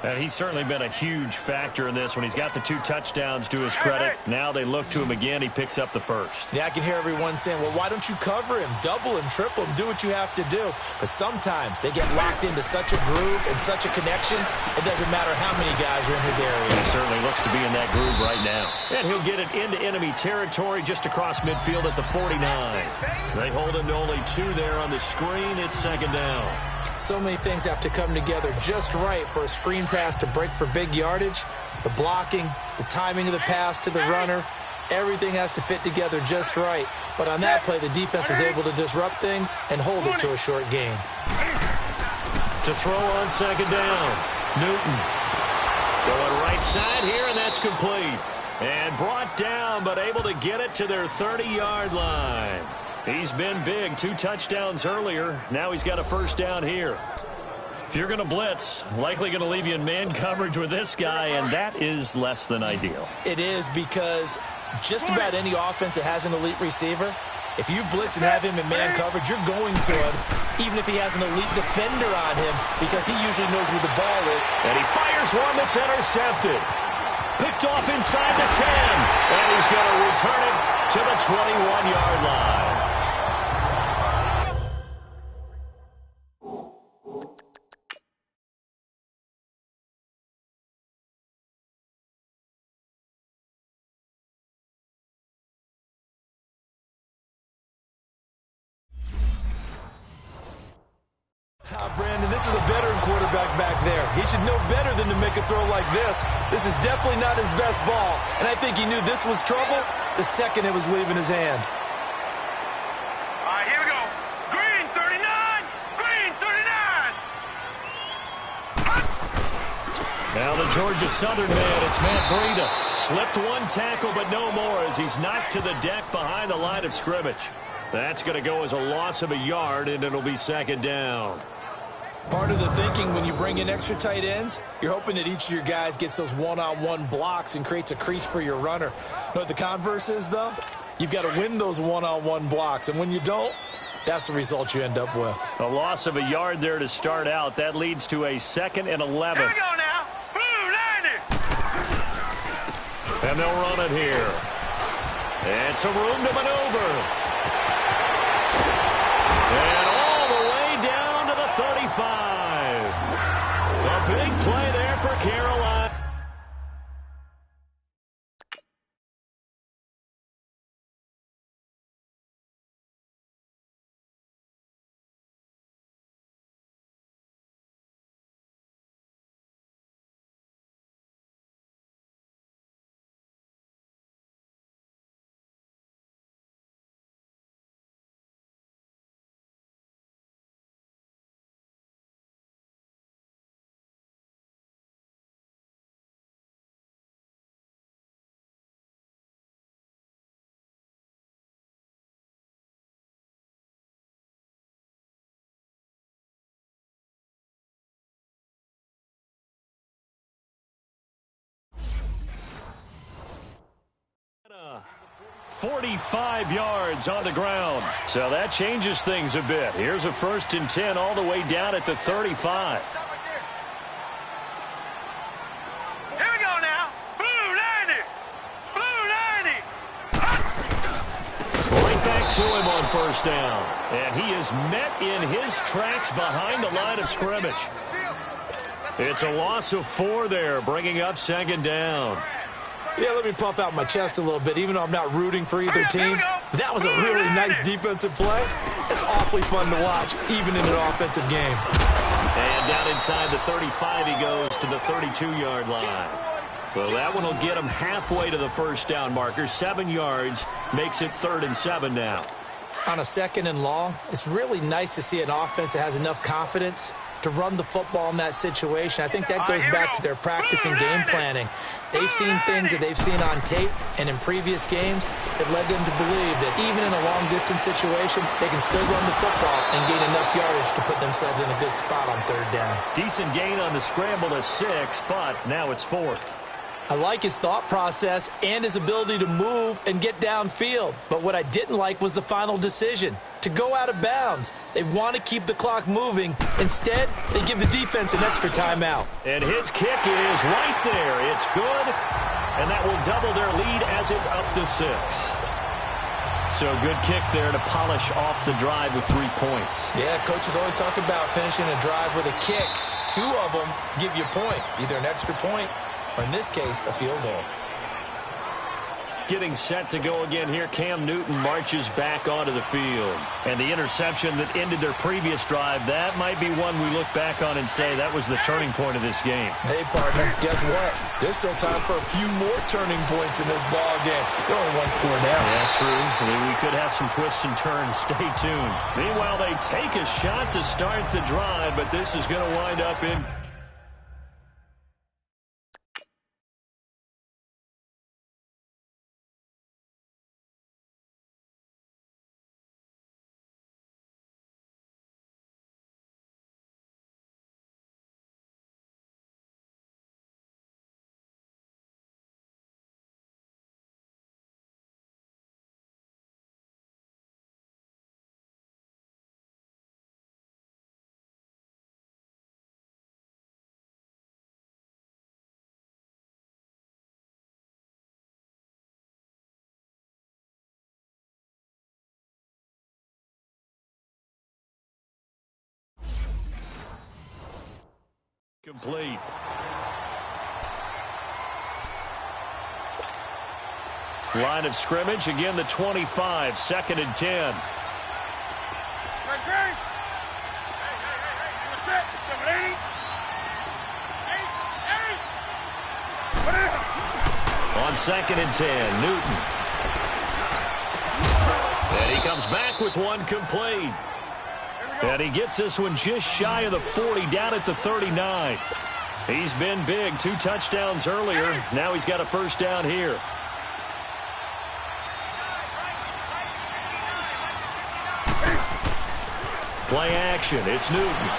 Speaker 2: And he's certainly been a huge factor in this when he's got the 2 touchdowns to his credit. Now they look to him again. He picks up the 1st.
Speaker 3: Yeah, I can hear everyone saying, well, why don't you cover him, double him, triple him, do what you have to do. But sometimes they get locked into such a groove and such a connection, it doesn't matter how many guys are in his area.
Speaker 2: He certainly looks to be in that groove right now. And he'll get it into enemy territory just across midfield at the 49. They hold him to only 2 there on the screen. It's 2nd down.
Speaker 3: So many things have to come together just right for a screen pass to break for big yardage. The blocking, the timing of the pass to the runner, everything has to fit together just right. But on that play, the defense was able to disrupt things and hold it to a short gain.
Speaker 2: To throw on 2nd down, Newton. Going right side here, and that's complete. And brought down, but able to get it to their 30-yard line. He's been big, 2 touchdowns earlier. Now he's got a 1st down here. If you're going to blitz, likely going to leave you in man coverage with this guy, and that is less than ideal.
Speaker 3: It is, because just about any offense that has an elite receiver, if you blitz and have him in man coverage, you're going to him, even if he has an elite defender on him, because he usually knows where the ball is.
Speaker 2: And he fires one that's intercepted. Picked off inside the 10, and he's going to return it to the 21-yard line.
Speaker 5: Brandon, this is a veteran quarterback back there. He should know better than to make a throw like this. This is definitely not his best ball, and I think he knew this was trouble the second it was leaving his hand.
Speaker 4: All right, here we go. Green 39, green 39.
Speaker 2: Now the Georgia Southern man, it's Matt Breida. Slipped one tackle, but no more as he's knocked to the deck behind the line of scrimmage. That's going to go as a loss of a yard, and it'll be second down.
Speaker 5: Part of the thinking when you bring in extra tight ends, you're hoping that each of your guys gets those one-on-one blocks and creates a crease for your runner. You know what the converse is, though? You've got to win those one-on-one blocks, and when you don't, that's the result you end up with.
Speaker 2: A loss of a yard there to start out. That leads to a 2nd and 11.
Speaker 4: Here we go now. Blue 90.
Speaker 2: And they'll run it here. And some room to maneuver. And all the way down to the 35. A big play there for Carolina. Uh, 45 yards on the ground. So that changes things a bit. Here's a 1st and 10 all the way down at the 35.
Speaker 4: Here we go now. Blue 90. Blue 90.
Speaker 2: Right back to him on 1st down. And he is met in his tracks behind the line of scrimmage. It's a loss of 4 there, bringing up 2nd down.
Speaker 5: Yeah, let me puff out my chest a little bit, even though I'm not rooting for either team. That was a really nice defensive play. It's awfully fun to watch, even in an offensive game.
Speaker 2: And down inside the 35, he goes to the 32-yard line. So that one will get him halfway to the 1st down marker. 7 yards makes it 3rd and 7 now.
Speaker 5: On a 2nd and long, it's really nice to see an offense that has enough confidence to run the football in that situation. I think that goes back to their practice and game planning. They've seen things that they've seen on tape and in previous games that led them to believe that even in a long-distance situation, they can still run the football and gain enough yardage to put themselves in a good spot on 3rd down.
Speaker 2: Decent gain on the scramble to 6, but now it's 4th.
Speaker 5: I like his thought process and his ability to move and get downfield. But what I didn't like was the final decision, to go out of bounds. They want to keep the clock moving. Instead, they give the defense an extra timeout.
Speaker 2: And his kick is right there. It's good, and that will double their lead as it's up to 6. So good kick there to polish off the drive with 3 points.
Speaker 5: Yeah, coaches always talk about finishing a drive with a kick. 2 of them give you points, either an extra point or in this case, a field goal.
Speaker 2: Getting set to go again here, Cam Newton marches back onto the field. And the interception that ended their previous drive, that might be one we look back on and say that was the turning point of this game.
Speaker 5: Hey, partner, guess what? There's still time for a few more turning points in this ball game. They're only 1 score down.
Speaker 2: Yeah, true. I mean, we could have some twists and turns. Stay tuned. Meanwhile, they take a shot to start the drive, but this is going to wind up in... complete. Line of scrimmage, again the 25, 2nd and 10.
Speaker 4: Hey, hey, hey, hey, hey,
Speaker 2: On 2nd and 10, Newton. And he comes back with one complete. And he gets this one just shy of the 40, down at the 39. He's been big, 2 touchdowns earlier. Now he's got a first down here. Play action. It's Newton.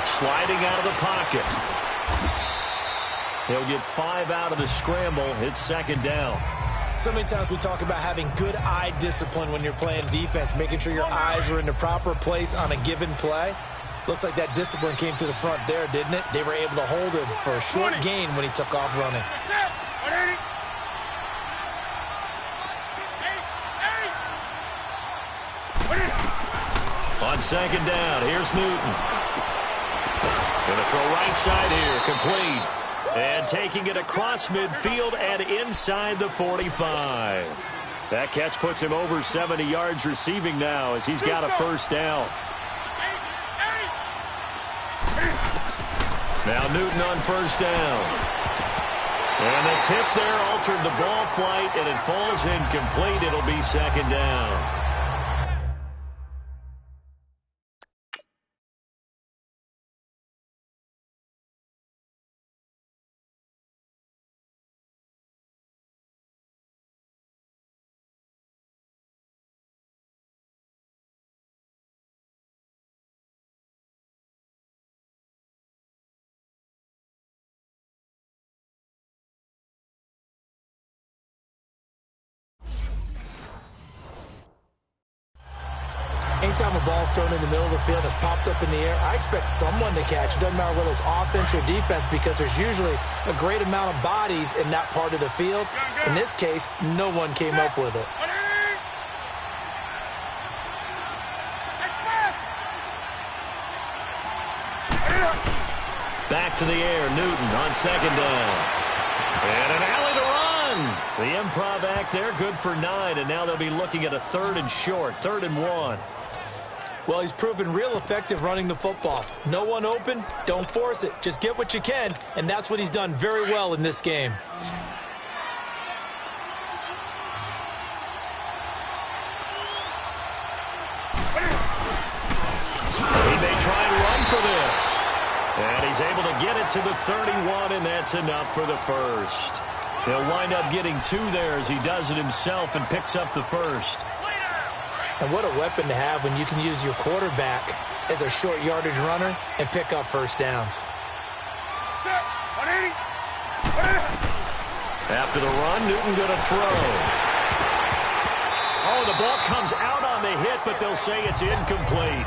Speaker 2: Sliding out of the pocket. He'll get 5 out of the scramble. It's 2nd down.
Speaker 3: So many times we talk about having good eye discipline when you're playing defense, making sure your eyes are in the proper place on a given play. Looks like that discipline came to the front there, didn't it? They were able to hold him for a short gain when he took off running.
Speaker 2: On 2nd down, here's Newton. Gonna throw right side here, complete. And taking it across midfield and inside the 45. That catch puts him over 70 yards receiving now as he's got a first down. Now Newton on first down. And the tip there altered the ball flight, and it falls incomplete. It'll be 2nd down.
Speaker 3: Anytime a ball's thrown in the middle of the field and it's popped up in the air, I expect someone to catch. It doesn't matter whether it's offense or defense because there's usually a great amount of bodies in that part of the field. In this case, no one came up with it.
Speaker 2: Back to the air, Newton on 2nd down. And an alley to run. The improv act there, good for 9, and now they'll be looking at a 3rd and short, 3rd and 1.
Speaker 3: Well, he's proven real effective running the football. No one open, don't force it. Just get what you can, and that's what he's done very well in this game.
Speaker 2: He may try and run for this. And he's able to get it to the 31, and that's enough for the first. He'll wind up getting 2 there as he does it himself and picks up the first.
Speaker 3: And what a weapon to have when you can use your quarterback as a short yardage runner and pick up first downs.
Speaker 2: After the run, Newton going to throw. Oh, the ball comes out on the hit, but they'll say it's incomplete.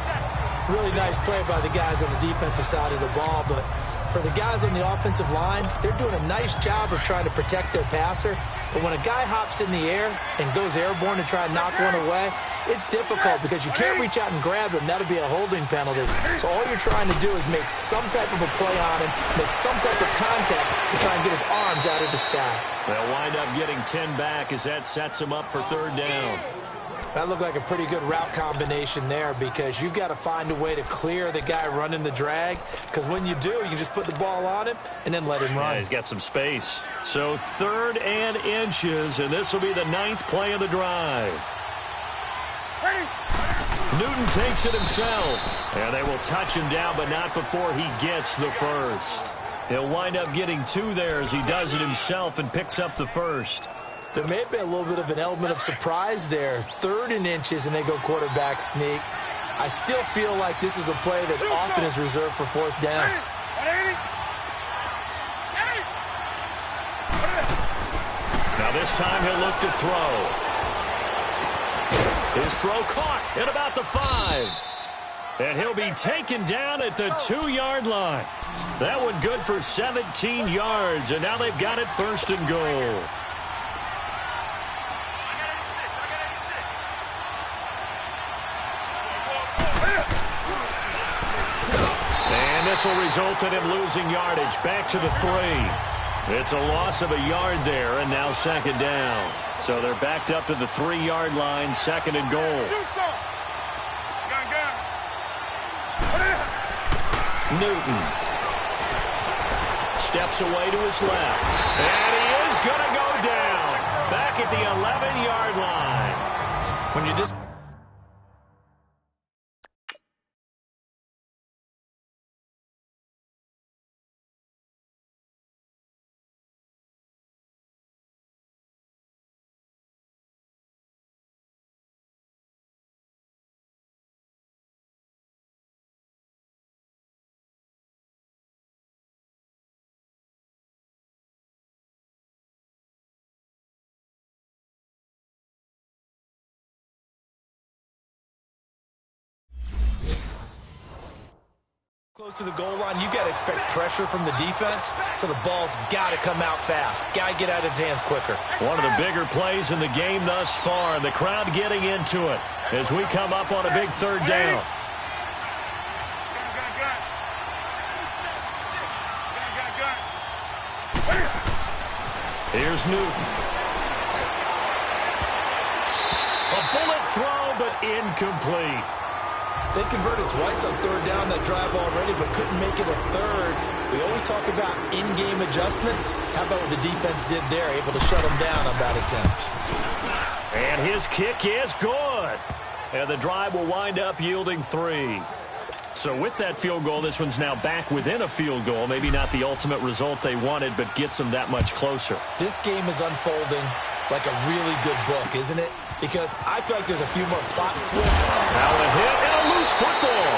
Speaker 3: Really nice play by the guys on the defensive side of the ball, but for the guys on the offensive line, they're doing a nice job of trying to protect their passer. But when a guy hops in the air and goes airborne to try and knock one away, it's difficult because you can't reach out and grab him. That'll be a holding penalty. So all you're trying to do is make some type of a play on him, make some type of contact to try and get his arms out of the sky.
Speaker 2: They'll wind up getting 10 back as that sets him up for 3rd down.
Speaker 3: That looked like a pretty good route combination there because you've got to find a way to clear the guy running the drag, because when you do, you can just put the ball on him and then let him run.
Speaker 2: Yeah, he's got some space. So 3rd and inches, and this will be the 9th play of the drive. Newton takes it himself, and they will touch him down, but not before he gets the first. He'll wind up getting 2 there as he does it himself and picks up the first.
Speaker 3: There may have been a little bit of an element of surprise there. 3rd and inches, and they go quarterback sneak. I still feel like this is a play that often is reserved for 4th down.
Speaker 2: Now this time he'll look to throw. His throw caught at about the 5. And he'll be taken down at the 2-yard line. That one good for 17 yards, and now they've got it 1st and goal. This will result in him losing yardage. Back to the 3. It's a loss of a yard there, and now 2nd down. So they're backed up to the 3-yard line, 2nd and goal. Newton steps away to his left. And he is going to go down. Back at the 11-yard line.
Speaker 5: When you're this... close to the goal line, you got to expect pressure from the defense, so the ball's got to come out fast. Got to get out of his hands quicker.
Speaker 2: One of the bigger plays in the game thus far. The crowd getting into it as we come up on a big third down. Here's Newton. A bullet throw, but incomplete.
Speaker 3: They converted twice on third down that drive already, but couldn't make it a third. We always talk about in-game adjustments. How about what the defense did there, able to shut them down on that attempt.
Speaker 2: And his kick is good. And the drive will wind up yielding 3. So with that field goal, this one's now back within a field goal. Maybe not the ultimate result they wanted, but gets them that much closer.
Speaker 3: This game is unfolding like a really good book, isn't it? Because I feel like there's a few more plot twists.
Speaker 2: Now a hit and a loose football.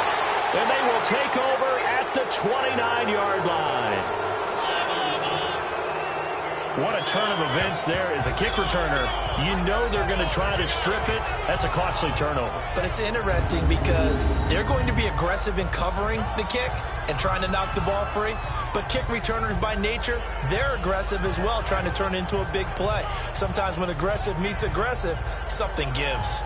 Speaker 2: And they will take over at the 29-yard line. What a turn of events there. As a kick returner, you know they're going to try to strip it. That's a costly turnover.
Speaker 3: But it's interesting because they're going to be aggressive in covering the kick and trying to knock the ball free. But kick returners by nature, they're aggressive as well, trying to turn into a big play. Sometimes when aggressive meets aggressive, something gives.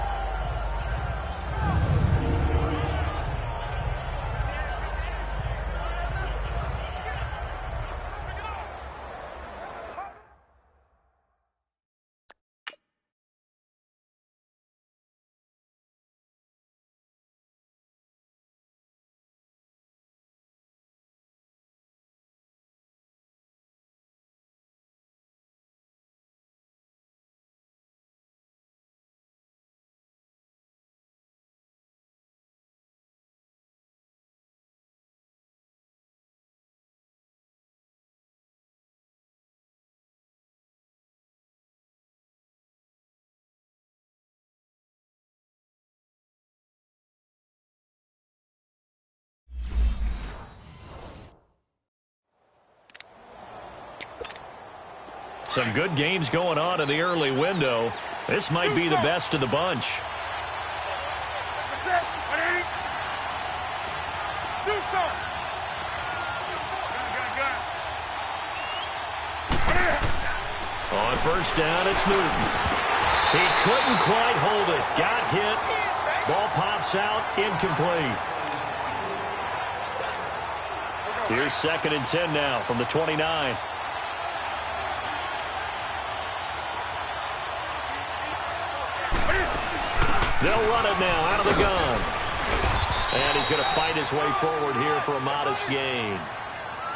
Speaker 2: Some good games going on in the early window. This might be the best of the bunch. On first down, it's Newton. He couldn't quite hold it. Got hit. Ball pops out, incomplete. Here's 2nd and 10 now from the 29. They'll run it now out of the gun. And he's going to fight his way forward here for a modest gain.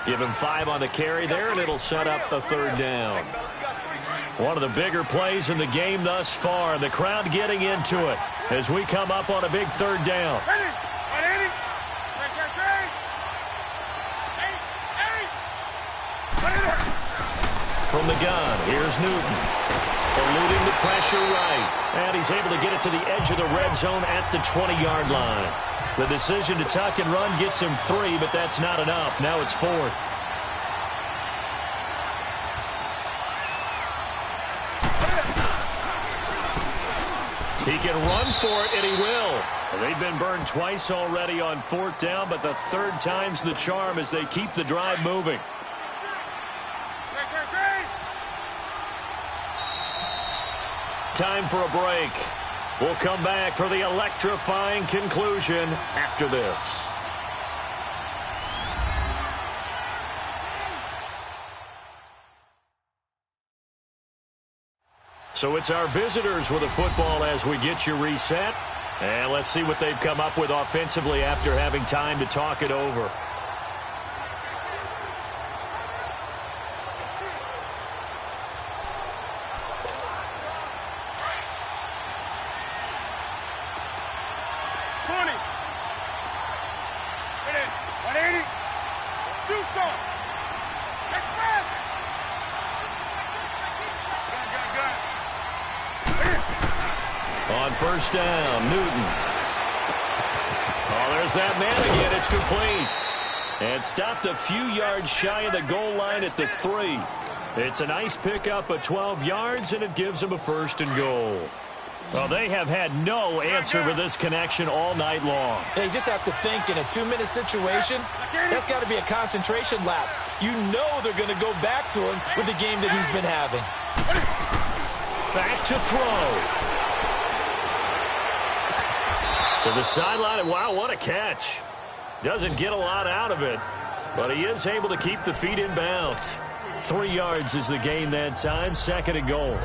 Speaker 2: Give him 5 on the carry there, and it'll set up a 3rd down. One of the bigger plays in the game thus far. The crowd getting into it as we come up on a big 3rd down. From the gun, here's Newton. Eluding the pressure right. And he's able to get it to the edge of the red zone at the 20-yard line. The decision to tuck and run gets him 3, but that's not enough. Now it's 4th. He can run for it, and he will. They've been burned twice already on 4th down, but the 3rd time's the charm as they keep the drive moving. Time for a break. We'll come back for the electrifying conclusion after this. So it's our visitors with the football as we get you reset. And let's see what they've come up with offensively after having time to talk it over. on first down, Newton. Oh, there's that man again. It's complete. And stopped a few yards shy of the goal line at the 3. It's a nice pickup of 12 yards, and it gives them a 1st and goal. Well, they have had no answer for this connection all night long.
Speaker 3: They just have to think in a 2-minute situation, that's got to be a concentration lapse. You know they're going to go back to him with the game that he's been having.
Speaker 2: Back to throw. To the sideline, and wow, what a catch. Doesn't get a lot out of it, but he is able to keep the feet in bounds. 3 yards is the gain that time, 2nd and goal.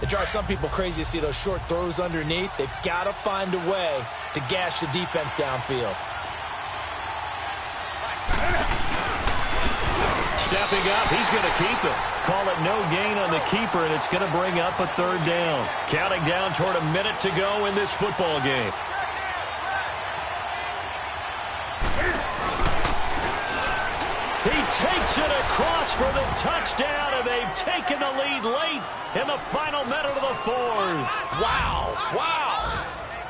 Speaker 3: It drives some people crazy to see those short throws underneath. They've got to find a way to gash the defense downfield.
Speaker 2: Stepping up, he's going to keep it. Call it no gain on the keeper, and it's going to bring up a 3rd down. Counting down toward a minute to go in this football game. He takes it across for the touchdown, and they've taken the lead late in the final minute of the 4th.
Speaker 3: Wow, wow,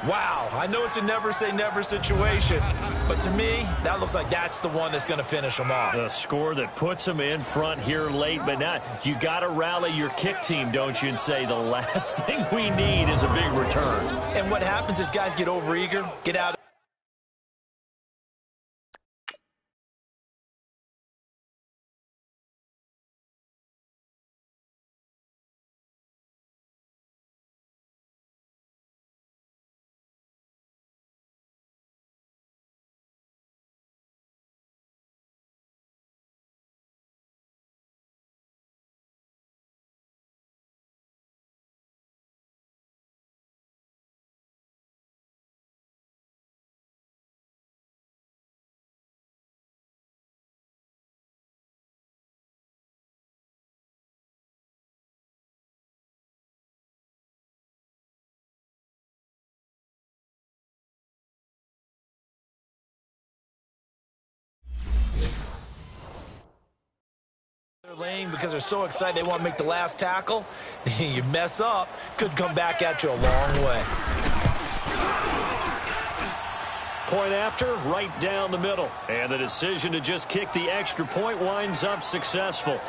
Speaker 3: wow. I know it's a never-say-never situation, but to me, that looks like that's the one that's going to finish them off.
Speaker 2: The score that puts them in front here late, but now you got to rally your kick team, don't you, and say the last thing we need is a big return.
Speaker 3: And what happens is guys get overeager, get out. Lane because they're so excited they want to make the last tackle. You mess up, could come back at you a long way.
Speaker 2: Point after, right down the middle. And the decision to just kick the extra point winds up successful.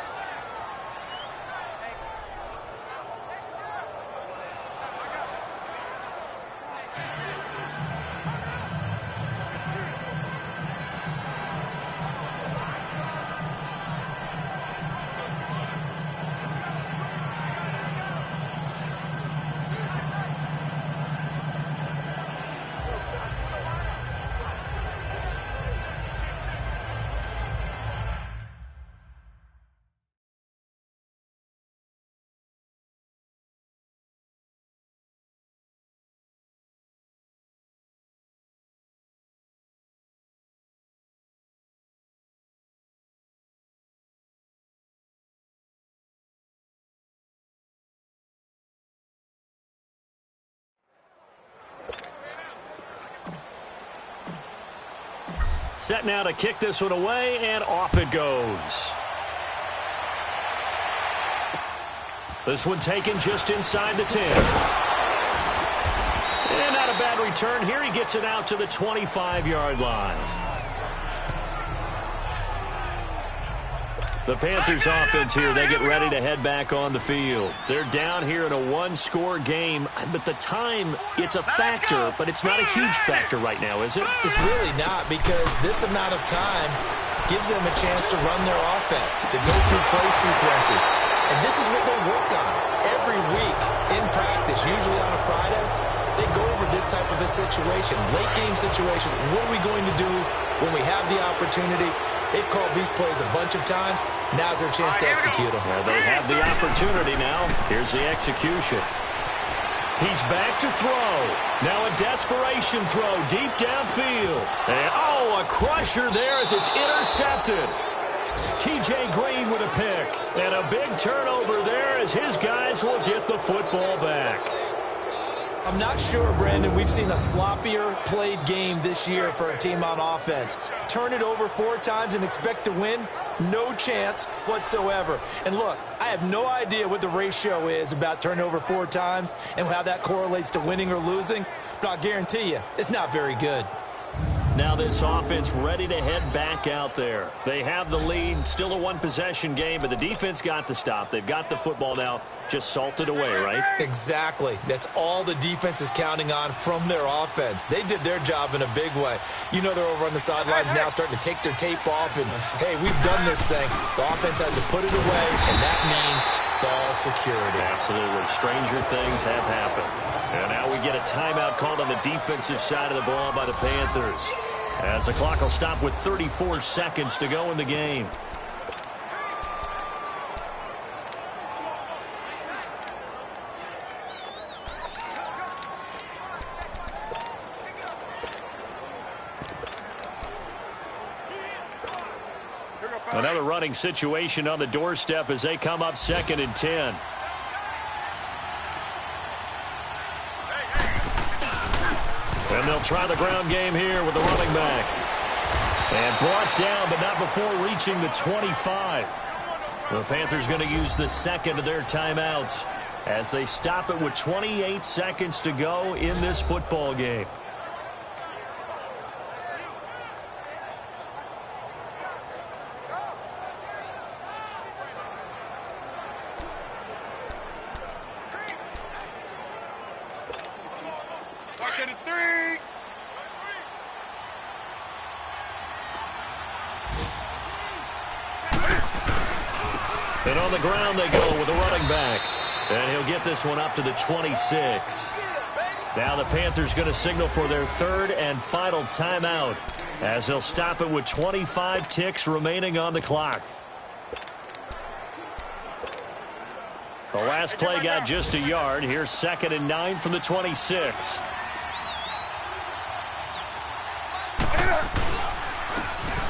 Speaker 2: Set now to kick this one away, and off it goes. This one taken just inside the 10. And not a bad return here. He gets it out to the 25-yard line. The Panthers offense here, they get ready to head back on the field. They're down here in a one-score game, but the time, it's a factor, but it's not a huge factor right now, is it?
Speaker 3: It's really not, because this amount of time gives them a chance to run their offense, to go through play sequences. And this is what they work on every week in practice, usually on a Friday. They go over this type of a situation, late-game situation. What are we going to do when we have the opportunity? They've called these plays a bunch of times. Now's their chance to execute them.
Speaker 2: Well, they have the opportunity now. Here's the execution. He's back to throw. Now a desperation throw deep downfield. And, oh, a crusher there as it's intercepted. T.J. Green with a pick. And a big turnover there as his guys will get the football back.
Speaker 3: I'm not sure, Brandon, we've seen a sloppier played game this year for a team on offense. Turn it over 4 times and expect to win. No chance whatsoever. And look, I have no idea what the ratio is about turning over 4 times and how that correlates to winning or losing, but I'll guarantee you, it's not very good.
Speaker 2: Now this offense ready to head back out there. They have the lead, still a one-possession game, but the defense got to stop. They've got the football now, just salted away, right?
Speaker 3: Exactly. That's all the defense is counting on from their offense. They did their job in a big way. You know they're over on the sidelines now starting to take their tape off, and, hey, we've done this thing. The offense has to put it away, and that means ball security.
Speaker 2: Absolutely. Stranger things have happened. And now we get a timeout called on the defensive side of the ball by the Panthers, as the clock will stop with 34 seconds to go in the game. Another running situation on the doorstep as they come up 2nd and 10. And they'll try the ground game here with the running back. And brought down, but not before reaching the 25. The Panthers going to use the second of their timeouts as they stop it with 28 seconds to go in this football game. And on the ground they go with the running back. And he'll get this one up to the 26. Now the Panthers going to signal for their 3rd and final timeout as they'll stop it with 25 ticks remaining on the clock. The last play got just a yard. Here's 2nd and 9 from the 26.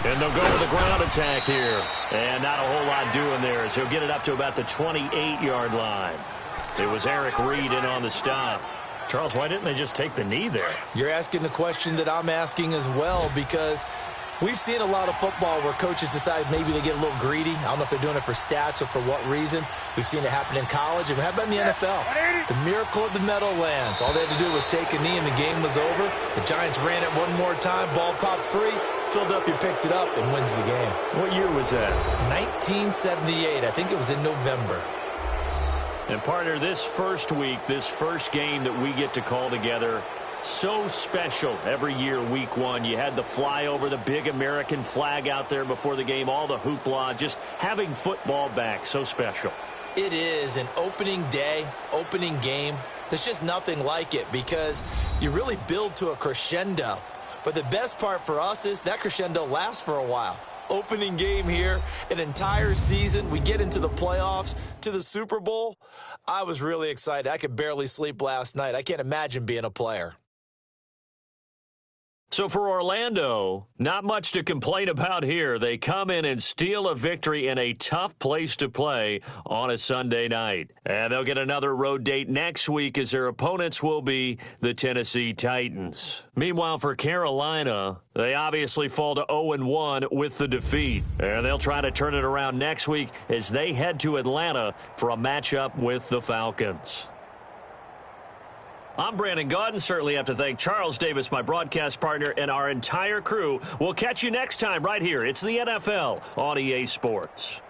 Speaker 2: And they'll go to the ground attack here. And not a whole lot doing there as he'll get it up to about the 28-yard line. It was Eric Reed in on the stop. Charles, why didn't they just take the knee there?
Speaker 3: You're asking the question that I'm asking as well, because we've seen a lot of football where coaches decide maybe they get a little greedy. I don't know if they're doing it for stats or for what reason. We've seen it happen in college, and it happened in the NFL. The miracle of the Meadowlands. All they had to do was take a knee, and the game was over. The Giants ran it one more time. Ball popped free. Philadelphia picks it up and wins the game.
Speaker 2: What year was that?
Speaker 3: 1978. I think it was in November.
Speaker 2: And, partner, this first week, this first game that we get to call together, so special every year, week 1. You had the flyover, the big American flag out there before the game, all the hoopla, just having football back, so special.
Speaker 3: It is an opening day, opening game. There's just nothing like it because you really build to a crescendo. But the best part for us is that crescendo lasts for a while. Opening game here, an entire season. We get into the playoffs, to the Super Bowl. I was really excited. I could barely sleep last night. I can't imagine being a player.
Speaker 2: So for Orlando, not much to complain about here. They come in and steal a victory in a tough place to play on a Sunday night. And they'll get another road date next week as their opponents will be the Tennessee Titans. Meanwhile, for Carolina, they obviously fall to 0-1 with the defeat. And they'll try to turn it around next week as they head to Atlanta for a matchup with the Falcons. I'm Brandon Gaudin. Certainly have to thank Charles Davis, my broadcast partner, and our entire crew. We'll catch you next time right here. It's the NFL on EA Sports.